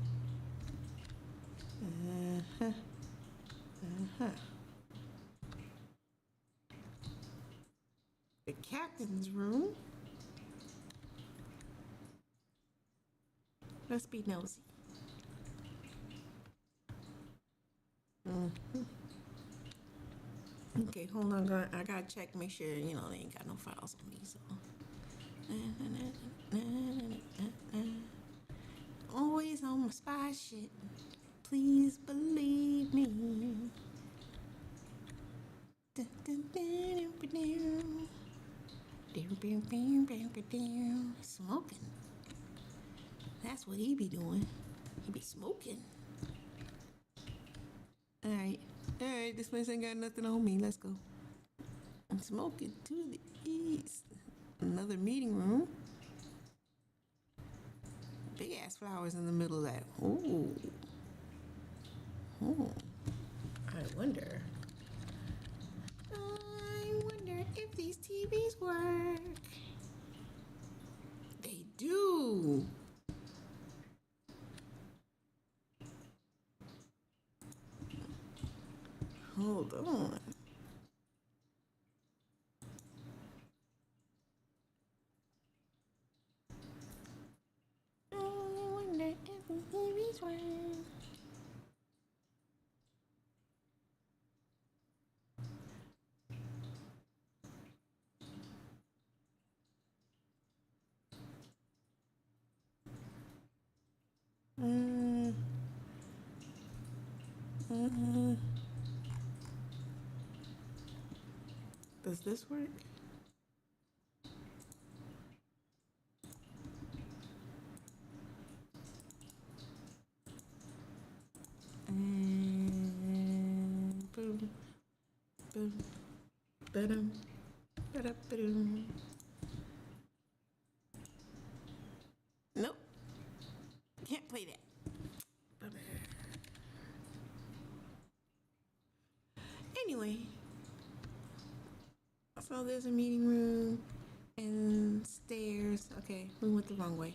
A: The captain's room. Let's be nosy. Okay, hold on. I gotta check, make sure, they ain't got no files on me, so. Always on my spy shit. Please believe me. Smoking. That's what he be doing. He be smoking. Alright, this place ain't got nothing on me. Let's go. I'm smoking to the east. Another meeting room. Big ass flowers in the middle of that. Ooh. I wonder if these TVs work. They do. Hold on. I wonder if the TVs work. Does this work? Boom, boom, ba-dum, ba-da-ba-dum. Nope, can't play that. Anyway, so there's a meeting room and stairs. Okay, we went the wrong way.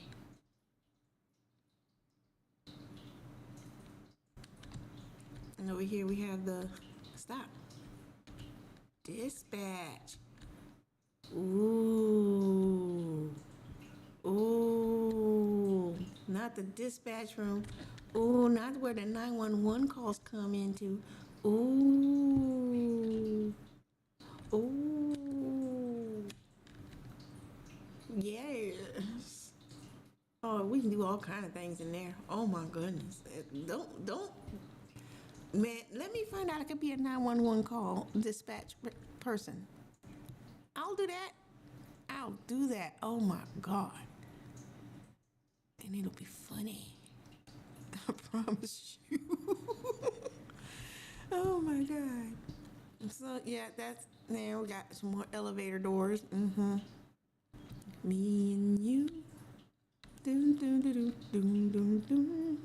A: And over here we have the stop. Dispatch. Ooh. Not the dispatch room. Ooh, not where the 911 calls come into. Ooh. Yes. Oh, we can do all kind of things in there. Oh my goodness. Don't Man, let me find out. I could be a 911 call dispatch person. I'll do that. I'll do that. Oh my God. And it'll be funny. I promise you. Oh my God. So yeah, that's there. We got some more elevator doors. Me and you. Dun, dun, dun, dun, dun, dun, dun.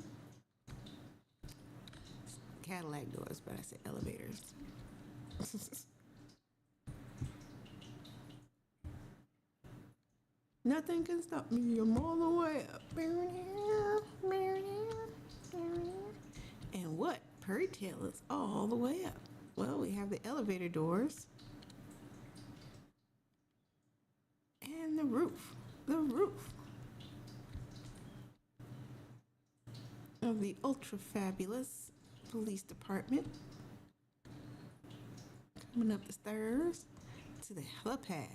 A: Cadillac doors, but I said elevators. Nothing can stop me. I'm all the way up. And what? Purry tail is all the way up. Well, we have the elevator doors and the roof. The roof of the ultra fabulous police department. Coming up the stairs to the helipad.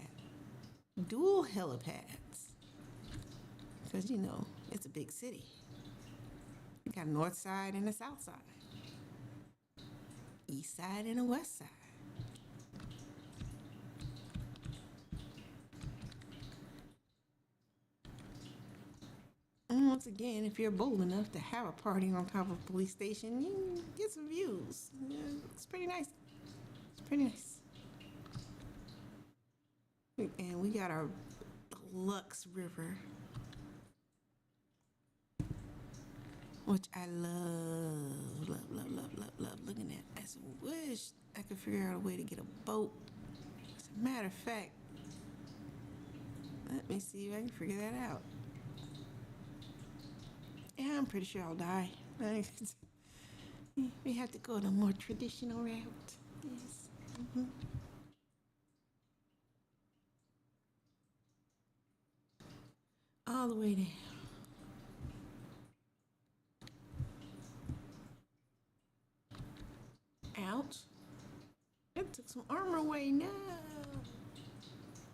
A: Dual helipads. Because, you know, it's a big city. You got a north side and a south side. East side and a west side. And once again, if you're bold enough to have a party on top of a police station, you can get some views. Yeah, it's pretty nice. It's pretty nice. And we got our Lux River, which I love, love, love, love, love, love looking at. I just wish I could figure out a way to get a boat. As a matter of fact, let me see if I can figure that out. Yeah, I'm pretty sure I'll die. We have to go the more traditional route. Yes. All the way down. Ouch. It took some armor away. No.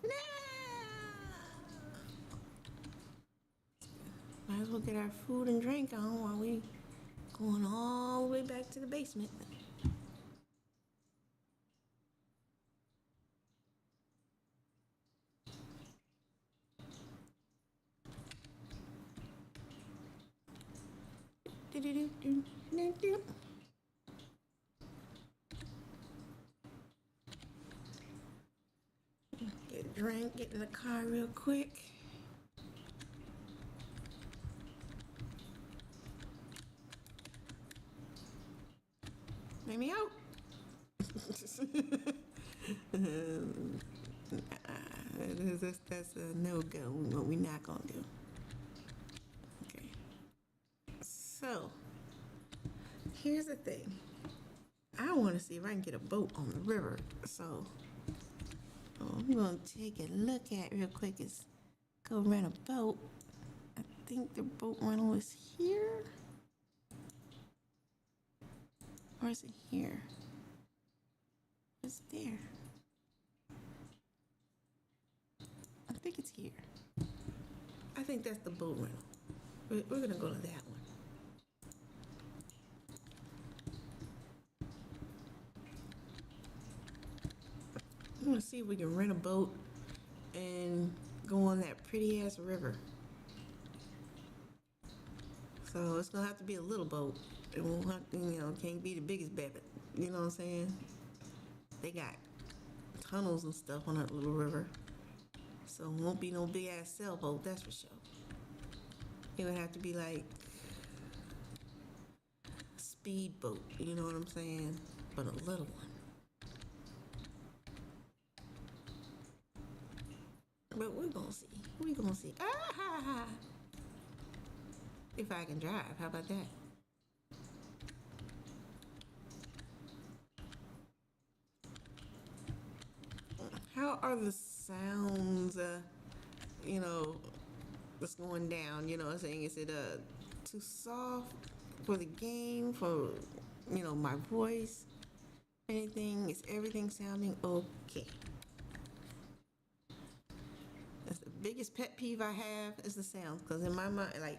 A: No. Might as well get our food and drink on while we going all the way back to the basement. Get a drink, get in the car real quick. Let me out. That's a no-go. What we're not gonna do. Okay. So, here's the thing. I want to see if I can get a boat on the river. So, I'm gonna take a look at real quick. Is go rent a boat. I think the boat rental is here. Or is it here? It's there. I think it's here. I think that's the boat rental. We're gonna go to that one. I'm gonna see if we can rent a boat and go on that pretty ass river. So it's gonna have to be a little boat. It won't have to, can't be the biggest baby. You know what I'm saying? They got tunnels and stuff on that little river. So it won't be no big ass sailboat, that's for sure. It would have to be like a speedboat, you know what I'm saying? But a little one. But we're gonna see. We're gonna see. Ah! If I can drive, how about that? How are the sounds, that's going down? You know what I'm saying? Is it too soft for the game, for, my voice? Anything? Is everything sounding okay? That's the biggest pet peeve I have is the sound. Because in my mind, like,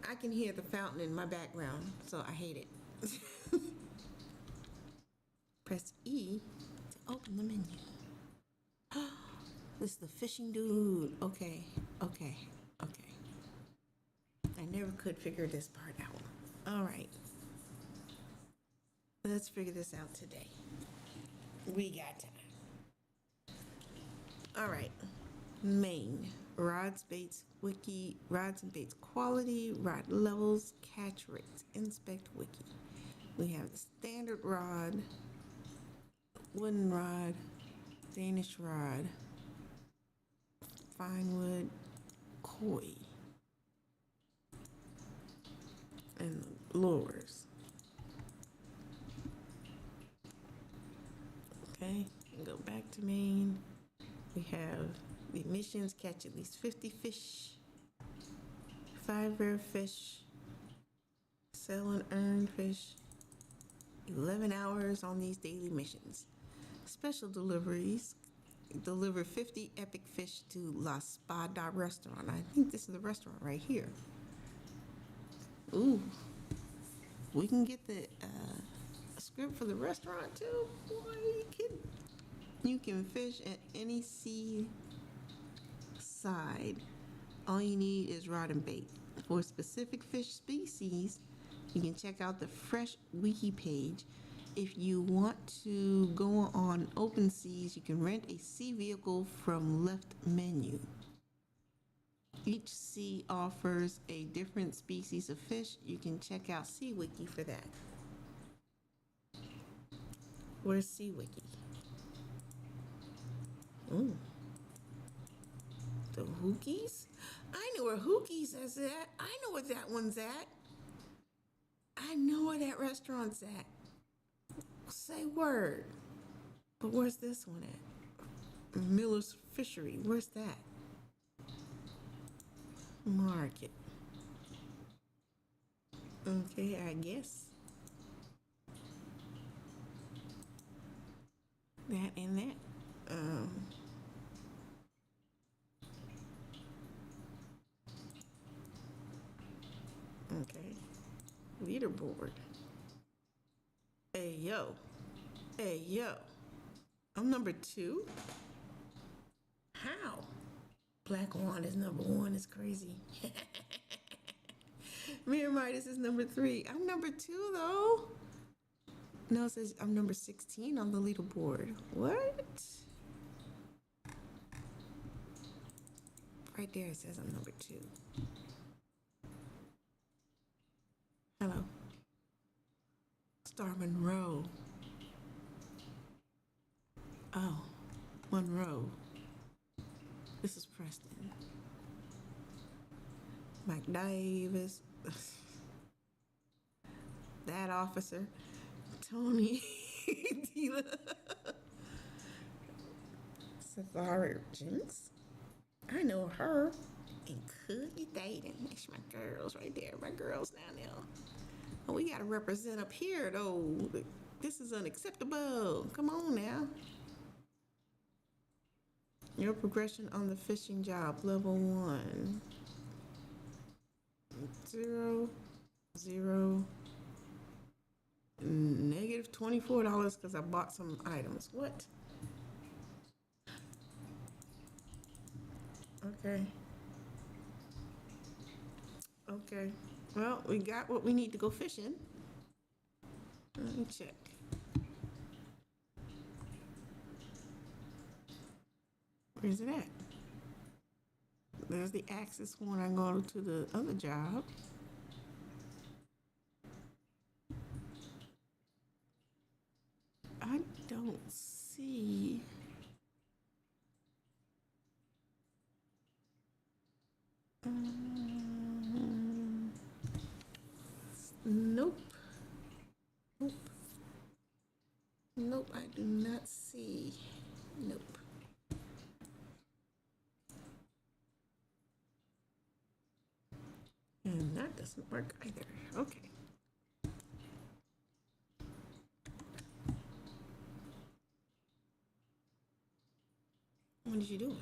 A: I can hear the fountain in my background, so I hate it. Press E to open the menu. This is the fishing dude. Okay, okay, okay. I never could figure this part out. All right. Let's figure this out today. We got time. All right. Main. Rods, baits, wiki, rods and baits quality, rod levels, catch rates, inspect wiki. We have the standard rod, wooden rod, Danish rod, fine wood, koi, and lures. Okay, go back to main. We have the missions: catch at least 50 fish, 5 rare fish, sell and earn fish, 11 hours on these daily missions. Special deliveries: deliver 50 epic fish to La Spada restaurant. I think this is the restaurant right here. Ooh, we can get the script for the restaurant too. Boy, you can fish at any sea side. All you need is rod and bait. For specific fish species, you can check out the Fresh Wiki page. If you want to go on open seas, you can rent a sea vehicle from left menu. Each sea offers a different species of fish. You can check out Sea Wiki for that. Where's Sea Wiki? Ooh. The Hookies? I know where Hookies is at. I know where that one's at. I know where that restaurant's at. Say word. But where's this one at? Miller's Fishery. Where's that? Market. Okay, I guess. That and that. Okay. Leaderboard. Hey, yo. Hey, yo. I'm number 2? How? Black Wand is number 1. It's crazy. Miramitis is number 3. I'm number 2, though. No, it says I'm number 16 on the leaderboard. What? Right there it says I'm number 2. Hello. Star Monroe. Oh, Monroe. This is Preston. Mike Davis. That officer. Tony. Tila. Safari Jinx. I know her. And Cookie Dating. That's my girls right there. My girls down there. Oh, we gotta represent up here though. This is unacceptable. Come on now. Your progression on the fishing job, level 1. 0, 0, negative $24 because I bought some items. What? Okay. Okay. Well, we got what we need to go fishing. Let me check. Where's it at? There's the Axis one. I go to the other job. I don't see. Nope. Nope. Nope, I do not see. Nope. And that doesn't work either. Okay. What did you do?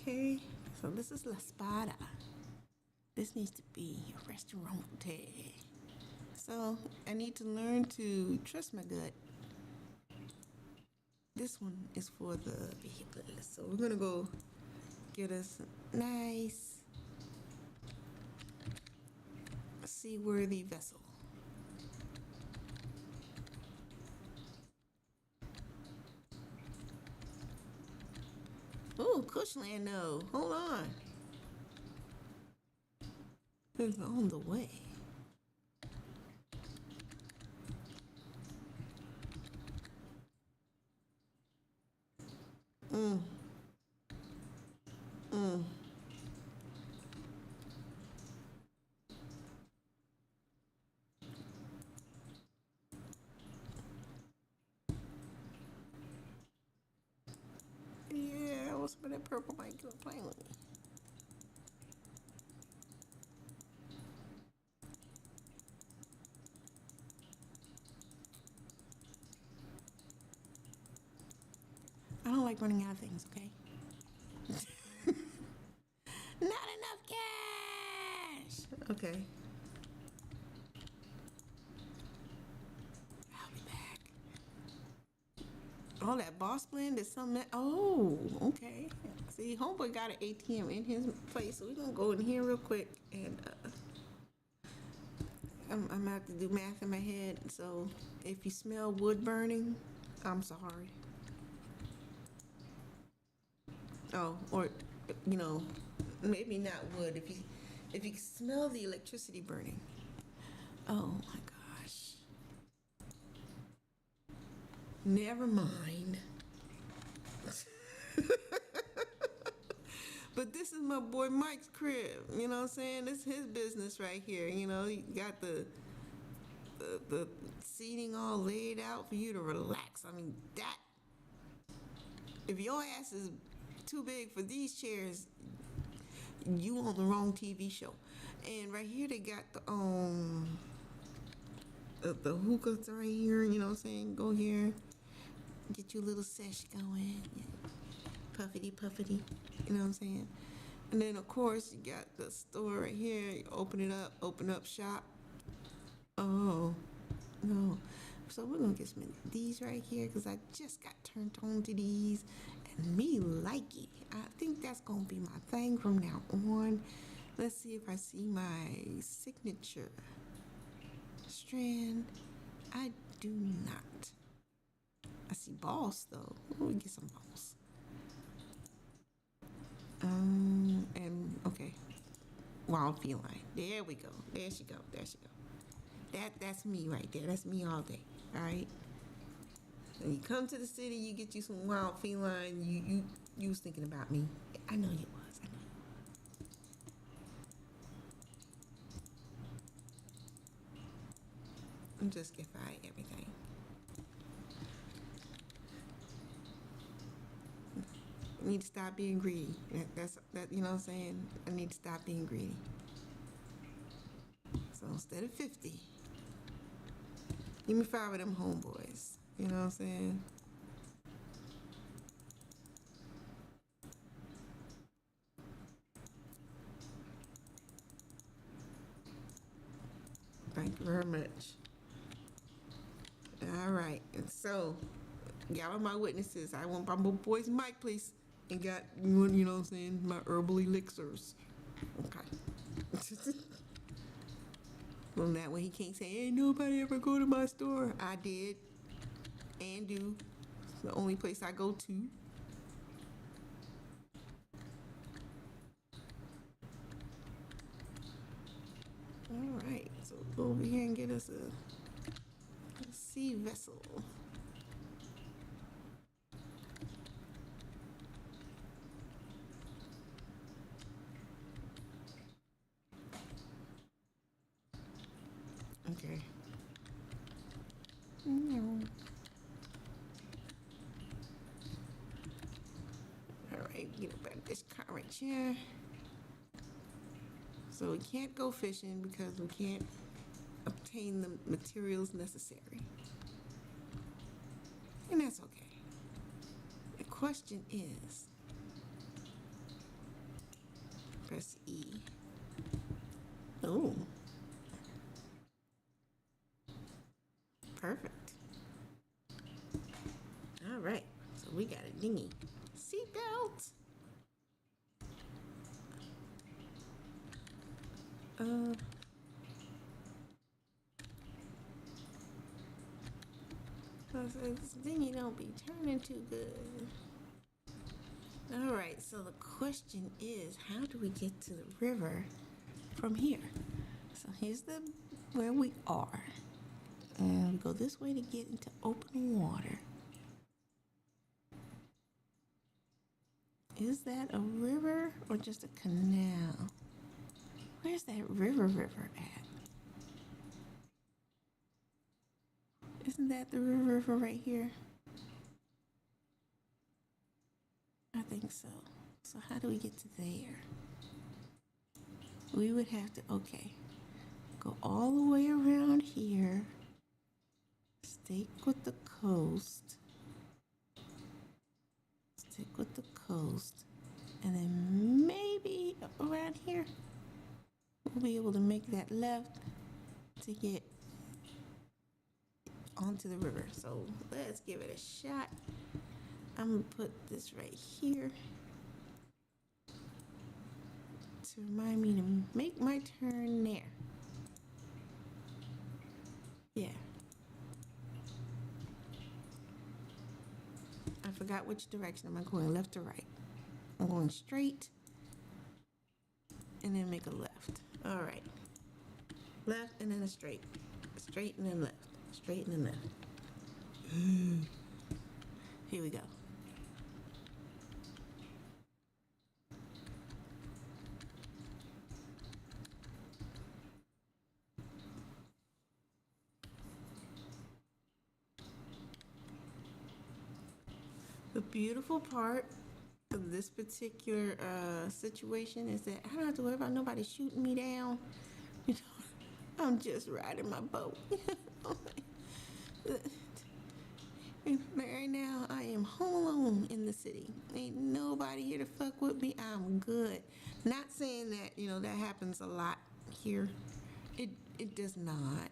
A: Okay, So this is La Spada. This needs to be a restaurant. So I need to learn to trust my gut. This one is for the vehicle. So we're gonna go get us a nice seaworthy vessel. Oh, Cushland, no. Hold on. It's on the way. Mm. Mm. Yeah, what's with that purple mic playing with me? I don't like running out of things, okay? Not enough cash! Okay. I'll be back. Oh, that boss blend is something that, oh, okay. See, homeboy got an ATM in his place, so we're gonna go in here real quick and I'm gonna have to do math in my head. So if you smell wood burning, I'm sorry. Oh, or you know, maybe not wood. If you smell the electricity burning. Oh my gosh. Never mind. But this is my boy Mike's crib. You know what I'm saying? This is his business right here. You know, you got the seating all laid out for you to relax. I mean, that if your ass is too big for these chairs, you on the wrong TV show. And right here they got the hookahs right here. You know what I'm saying? Go here, get your little sesh going, puffity puffity. You know what I'm saying? And then of course you got the store right here. You open it up, open up shop. Oh no. So we're gonna get some of these right here because I just got turned on to these and me like it. I think that's gonna be my thing from now on. Let's see if I see my signature strand. I do not. I see balls though. Let me get some balls. And okay. Wild feline. There we go. There she go. There she go. That's me right there. That's me all day. All right. When you come to the city, you get you some wild feline. You was thinking about me. I know you was. I know. I'm just justifying everything. I need to stop being greedy. That's that. You know what I'm saying? I need to stop being greedy. So instead of 50, give me 5 of them homeboys. You know what I'm saying? Thank you very much. All right. And so, y'all are my witnesses. I want my boy's mic, please. And got, you know what I'm saying, my herbal elixirs. Okay. Well, that way he can't say, ain't nobody ever go to my store. I did and do. It's the only place I go to. All right, so go over here and get us a sea vessel. Okay. No. All right, get about this car right here. So we can't go fishing because we can't obtain the materials necessary. And that's okay. The question is, press E. Oh, perfect. All right, so we got a dinghy. Seatbelt. This dinghy don't be turning too good. All right, so the question is, how do we get to the river from here? So here's where we are. And we go this way to get into open water. Is that a river or just a canal? Where's that river at? Isn't that the river right here? I think so. So how do we get to there? We would have to, okay, go all the way around here, stick with the coast, and then maybe around here, we'll be able to make that left to get onto the river. So let's give it a shot. I'm gonna put this right here to remind me to make my turn there. Yeah. I forgot which direction. Am I going left or right? I'm going straight and then make a left. All right. Left and then a straight. Straight and then left. Straight and then left. Here we go. The beautiful part of this particular situation is that I don't have to worry about nobody shooting me down. You know, I'm just riding my boat. Right now, I am home alone in the city. Ain't nobody here to fuck with me. I'm good. Not saying that, that happens a lot here. It does not.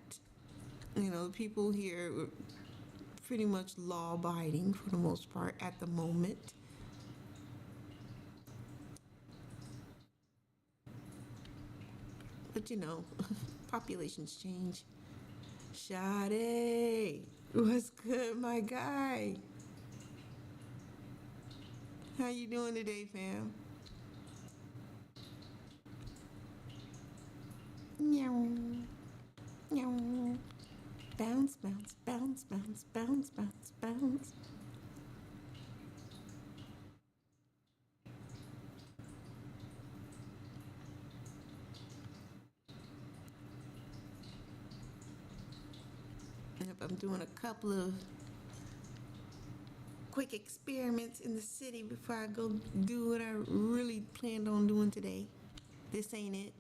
A: People here are pretty much law-abiding for the most part at the moment. But populations change. Sade, what's good, my guy? How you doing today, fam? Meow. Meow. Bounce, bounce, bounce, bounce, bounce, bounce, bounce. Yep, I'm doing a couple of quick experiments in the city before I go do what I really planned on doing today. This ain't it.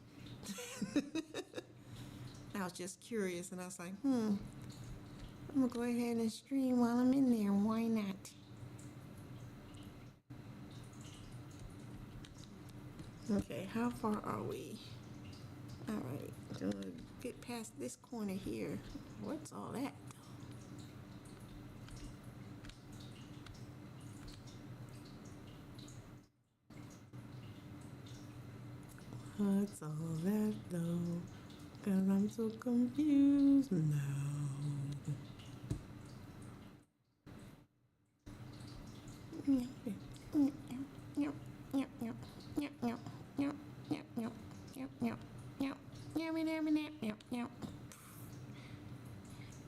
A: I was just curious and I was like, I'm gonna go ahead and stream while I'm in there. Why not? Okay, how far are we? Alright, gonna get past this corner here. What's all that? What's all that though? 'Cause I'm so confused now.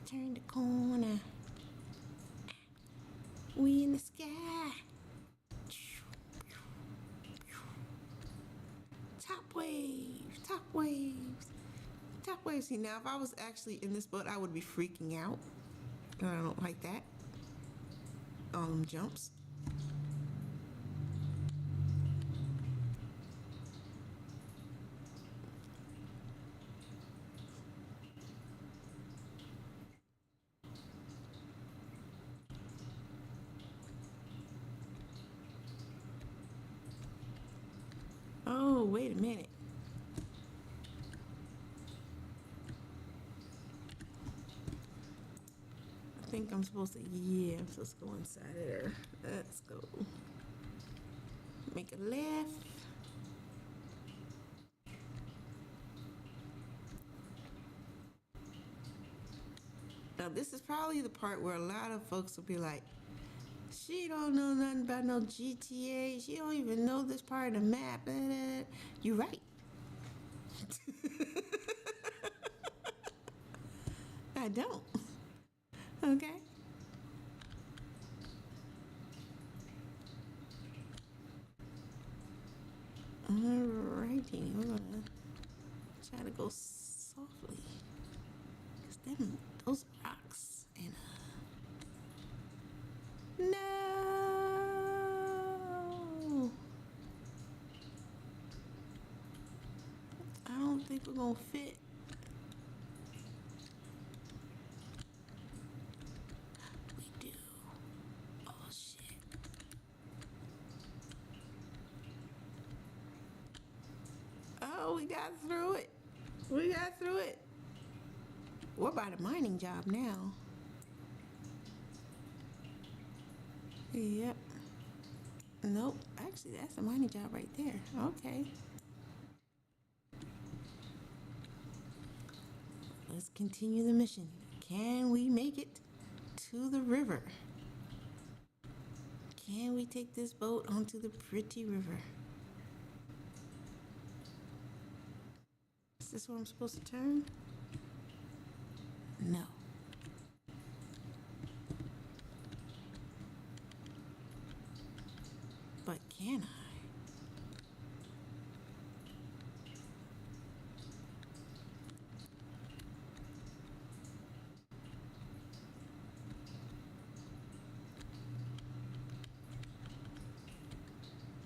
A: Turn the corner. We in the sky. Top waves, top waves, top waves. See, now if I was actually in this boat, I would be freaking out. And I don't like that. All them jumps. Oh, Oh, wait a minute. I think I'm supposed to, yeah, I'm supposed to go inside of there. Let's go. Make a left. Now, this is probably the part where a lot of folks will be like, she don't know nothing about no GTA. She don't even know this part of the map. You're right. I don't. Okay. Alrighty. We're gonna try to go softly. Cause those rocks and no. I don't think we're gonna fit. We do. Oh shit. Oh, we got through it. We got through it. We're by the mining job now. Yep. Nope. Actually, that's a mining job right there. Okay. Let's continue the mission. Can we make it to the river? Can we take this boat onto the pretty river? Is this where I'm supposed to turn? No. But can I?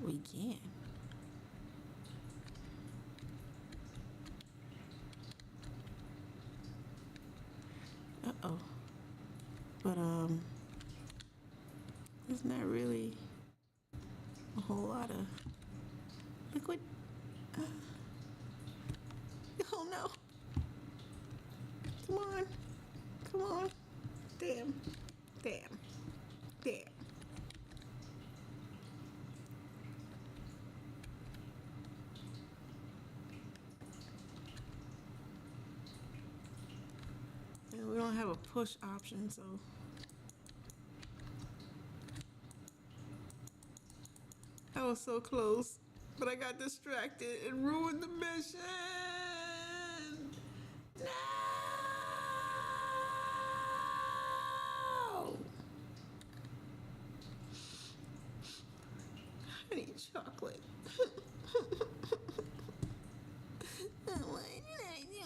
A: We can. Uh-oh. But, there's not really a whole lot of liquid. Oh no. Come on. Come on. Damn. Damn. Damn. And we don't have a push option, so. I was so close, but I got distracted and ruined the mission. No! I need chocolate. Why did I do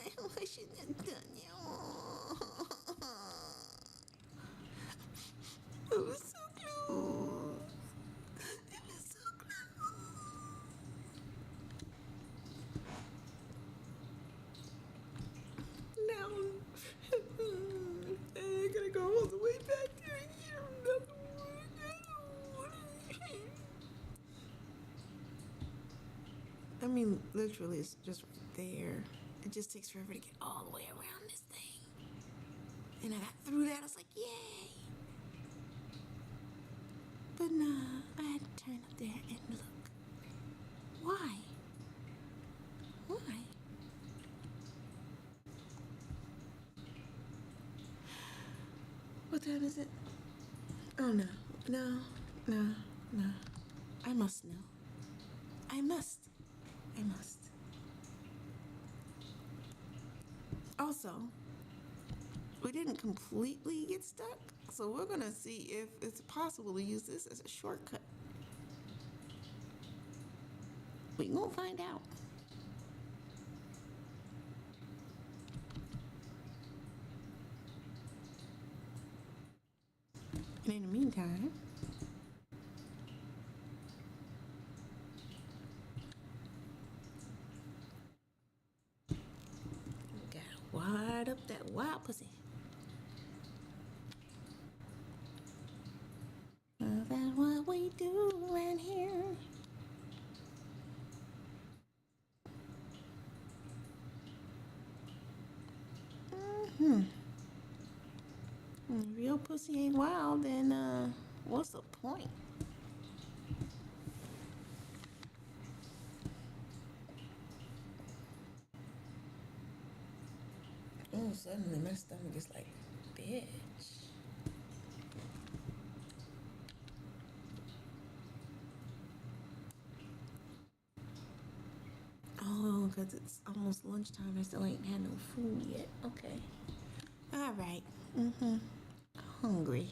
A: that? I shouldn't have done it. It was so close. It was so close. Now, I gotta go all the way back there and get another one. I mean, literally, it's just right there. It just takes forever to get all the way around this thing. And I got through that. I was like, yay. But nah, I had to turn up there and look. Why? Why? What time is it? Oh no, no, no, no. I must know. I must. I must. Also, we didn't completely get stuck, so we're gonna see if it's possible to use this as a shortcut. We gonna find out. And in the meantime, gotta wide up that wild pussy. That's what we do around here. If your pussy ain't wild, then what's the point? Oh, suddenly my stomach is like, bitch. Oh, because it's almost lunchtime. I still ain't had no food yet. Okay. All right. Mm-hmm. Hungry.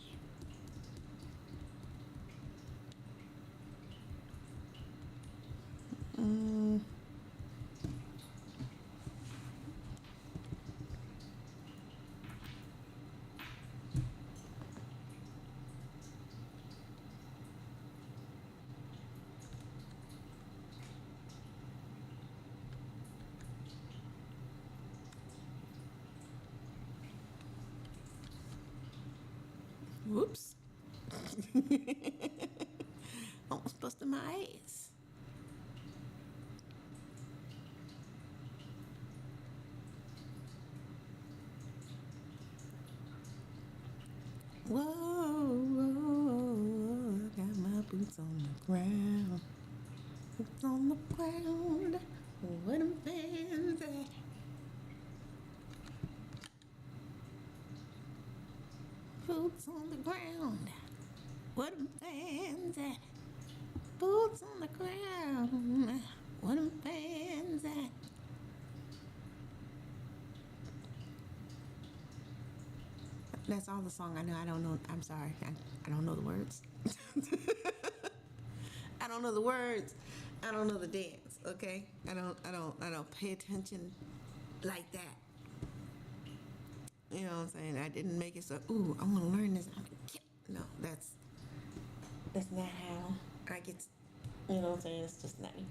A: Mm. Whoops. Almost busted my ass. Whoa, whoa, got my boots on the ground. Boots on the ground. What a man's at. Boots on the ground. What a man's at. Boots on the ground. What a man's at. That's all the song I know. I don't know. I'm sorry. I don't know the words. I don't know the words. I don't know the dance. Okay. I don't pay attention like that. You know what I'm saying? I didn't make it so. Ooh, I want to learn this. No, that's not how I get. You know what I'm saying? It's just not me.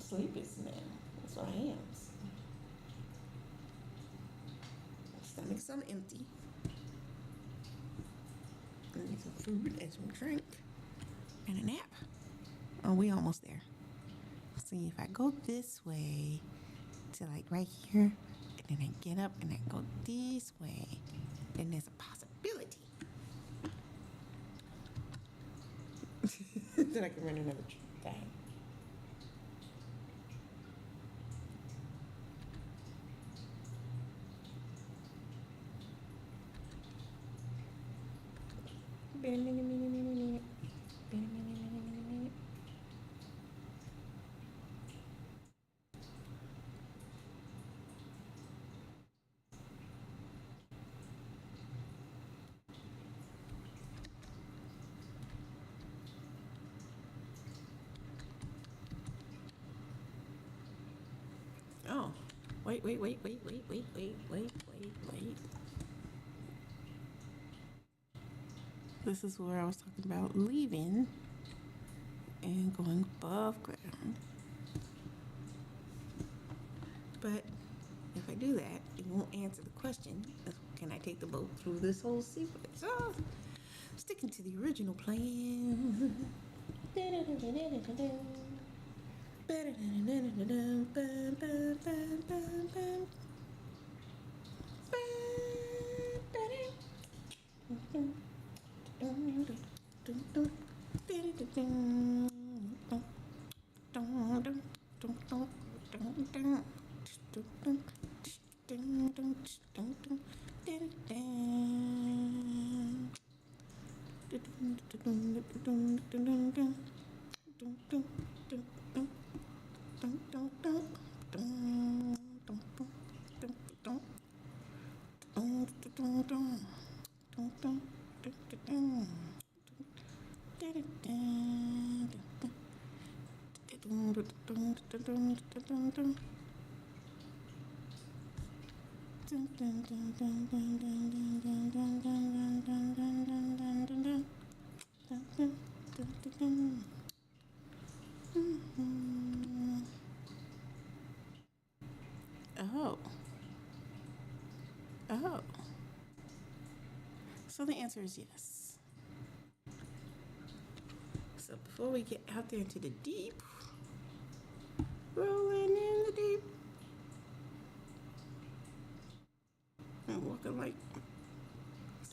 A: Sleepy now. That's what I am. Stomach's some empty. I need some food and some drink and a nap. Oh, we almost there. See, if I go this way to like right here, and then I get up and I go this way, then there's a possibility that I can run another thing. Oh, wait. This is where I was talking about leaving and going above ground. But if I do that, it won't answer the question. Can I take the boat through this whole sequence? So, sticking to the original plan. Oh. Oh. So the answer is yes. So before we get out there into the deep, rolling in the deep. I'm walking like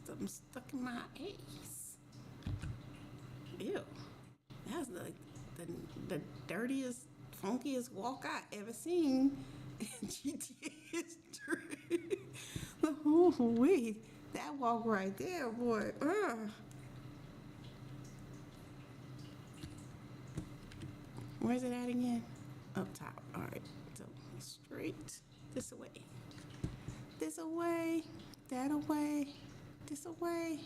A: something stuck in my ass. Ew. That's the dirtiest, funkiest walk I ever seen in GTA history. Oh, wait. That walk right there, boy. Where's it at again? Up top. All right. So straight this away. This away. That away. This away.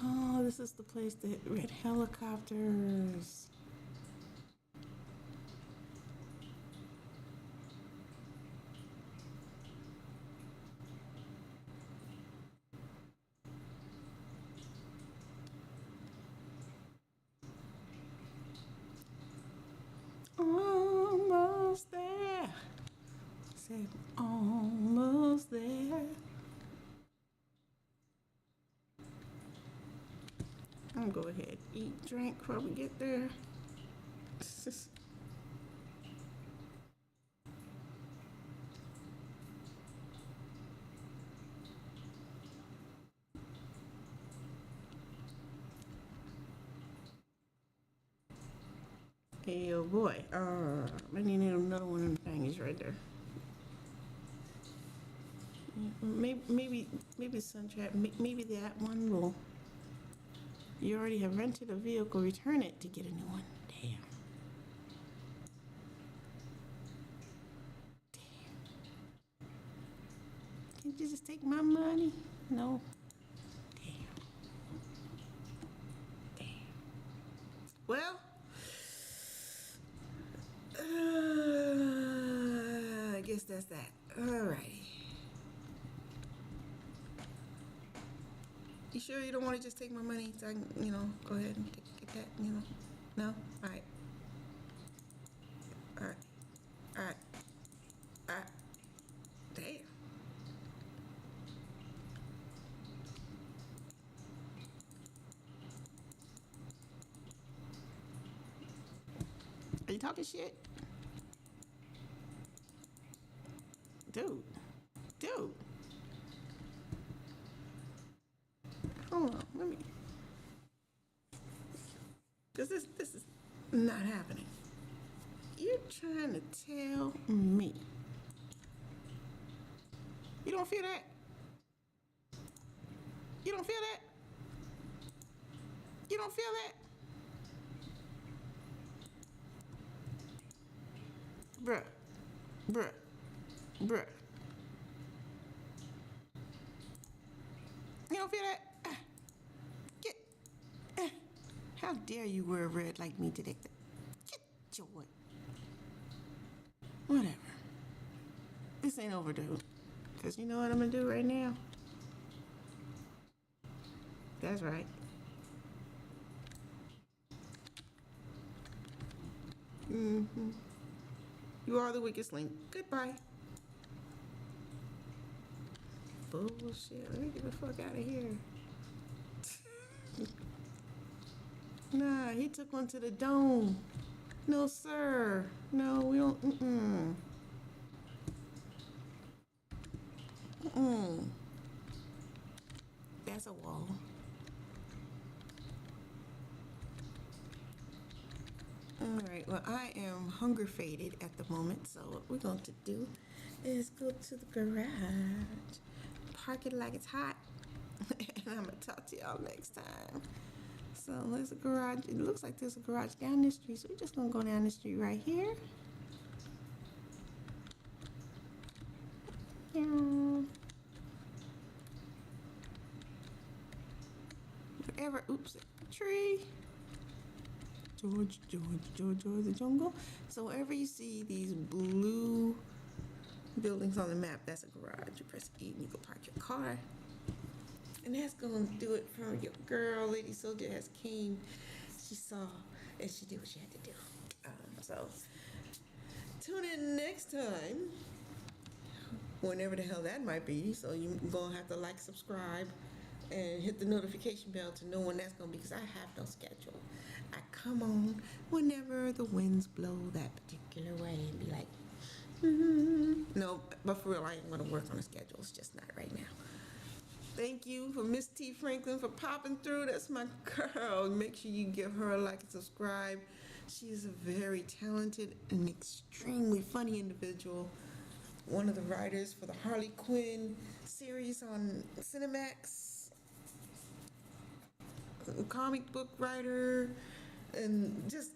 A: Oh, this is the place that red helicopters. Almost there. Said almost there. I'm gonna go ahead, eat, drink before we get there. Hey, oh boy. I need another one of them things right there. Maybe Suntrap. Maybe that one will. You already have rented a vehicle. Return it to get a new one. Damn. Can't you just take my money? No. Damn. Well. I guess that's that. Alrighty. You sure you don't want to just take my money so I can, go ahead and get that, No? Alright. Alright. Alright. Alright. Damn. Are you talking shit? Dude. Hold on, let me. Because this is not happening. You're trying to tell me. You don't feel that? You don't feel that? You don't feel that? Bruh. You don't feel that? Get. How dare you wear red like me today? Get your what? Whatever. This ain't over, dude. Because you know what I'm going to do right now? That's right. You are the weakest link. Goodbye. Bullshit. Let me get the fuck out of here. Nah, he took one to the dome. No, sir. No, we don't. That's a wall. Alright, well, I am hunger faded at the moment, so what we're going to do is go to the garage, park it like it's hot, and I'm going to talk to y'all next time. So there's a garage. It looks like there's a garage down this street, so we're just going to go down the street right here. Whatever. Oops. Tree. George, the jungle. So wherever you see these blue buildings on the map, that's a garage. You press E and you go park your car. And that's gonna do it for your girl. Lady Soldier has came. She saw and she did what she had to do. So tune in next time, whenever the hell that might be. So you're gonna have to like, subscribe, and hit the notification bell to know when that's gonna be, because I have no schedule. I come on whenever the winds blow that particular way and be like, no, but for real, I ain't gonna work on a schedule. It's just not right now. Thank you for Miss T. Franklin for popping through. That's my girl. Make sure you give her a like and subscribe. She is a very talented and extremely funny individual. One of the writers for the Harley Quinn series on Cinemax. A comic book writer. And just,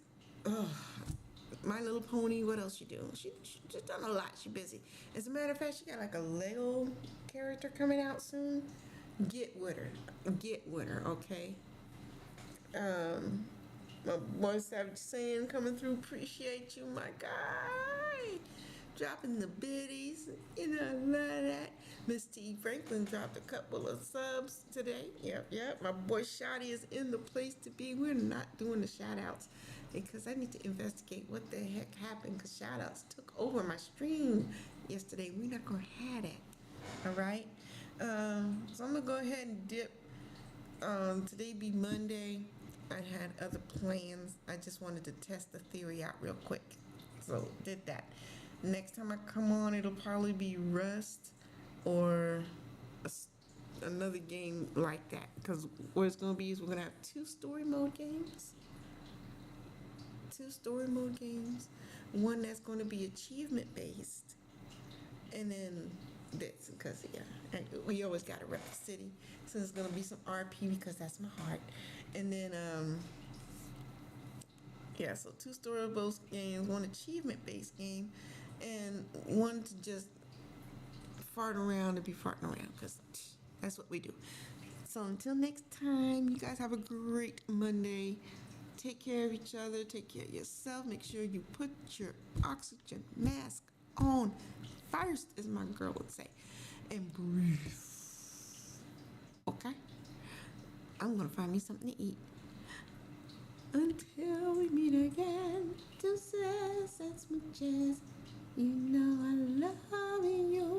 A: My Little Pony. What else she do? She just done a lot. She busy. As a matter of fact, she got like a Lego character coming out soon. Get with her, okay? My boy Savage Saying coming through. Appreciate you, my guy. Dropping the biddies. You know, I love that. Miss T. Franklin dropped a couple of subs today. Yep. My boy Shotty is in the place to be. We're not doing the shout outs because I need to investigate what the heck happened, because shout outs took over my stream yesterday. We're not going to have that. All right? So I'm going to go ahead and dip. Today be Monday. I had other plans. I just wanted to test the theory out real quick. So did that. Next time I come on, it'll probably be Rust or another game like that. Because what it's going to be is we're going to have two story mode games. One that's going to be achievement based. And then this, because we always got to rep the city. So there's going to be some RP because that's my heart. And then, so two story based games, one achievement based game, and one to just fart around and be farting around, because that's what we do. So until next time, you guys have a great Monday. Take care of each other. Take care of yourself. Make sure you put your oxygen mask on first, as my girl would say, and breathe. Okay? I'm going to find me something to eat. Until we meet again, just as much as you know I love you.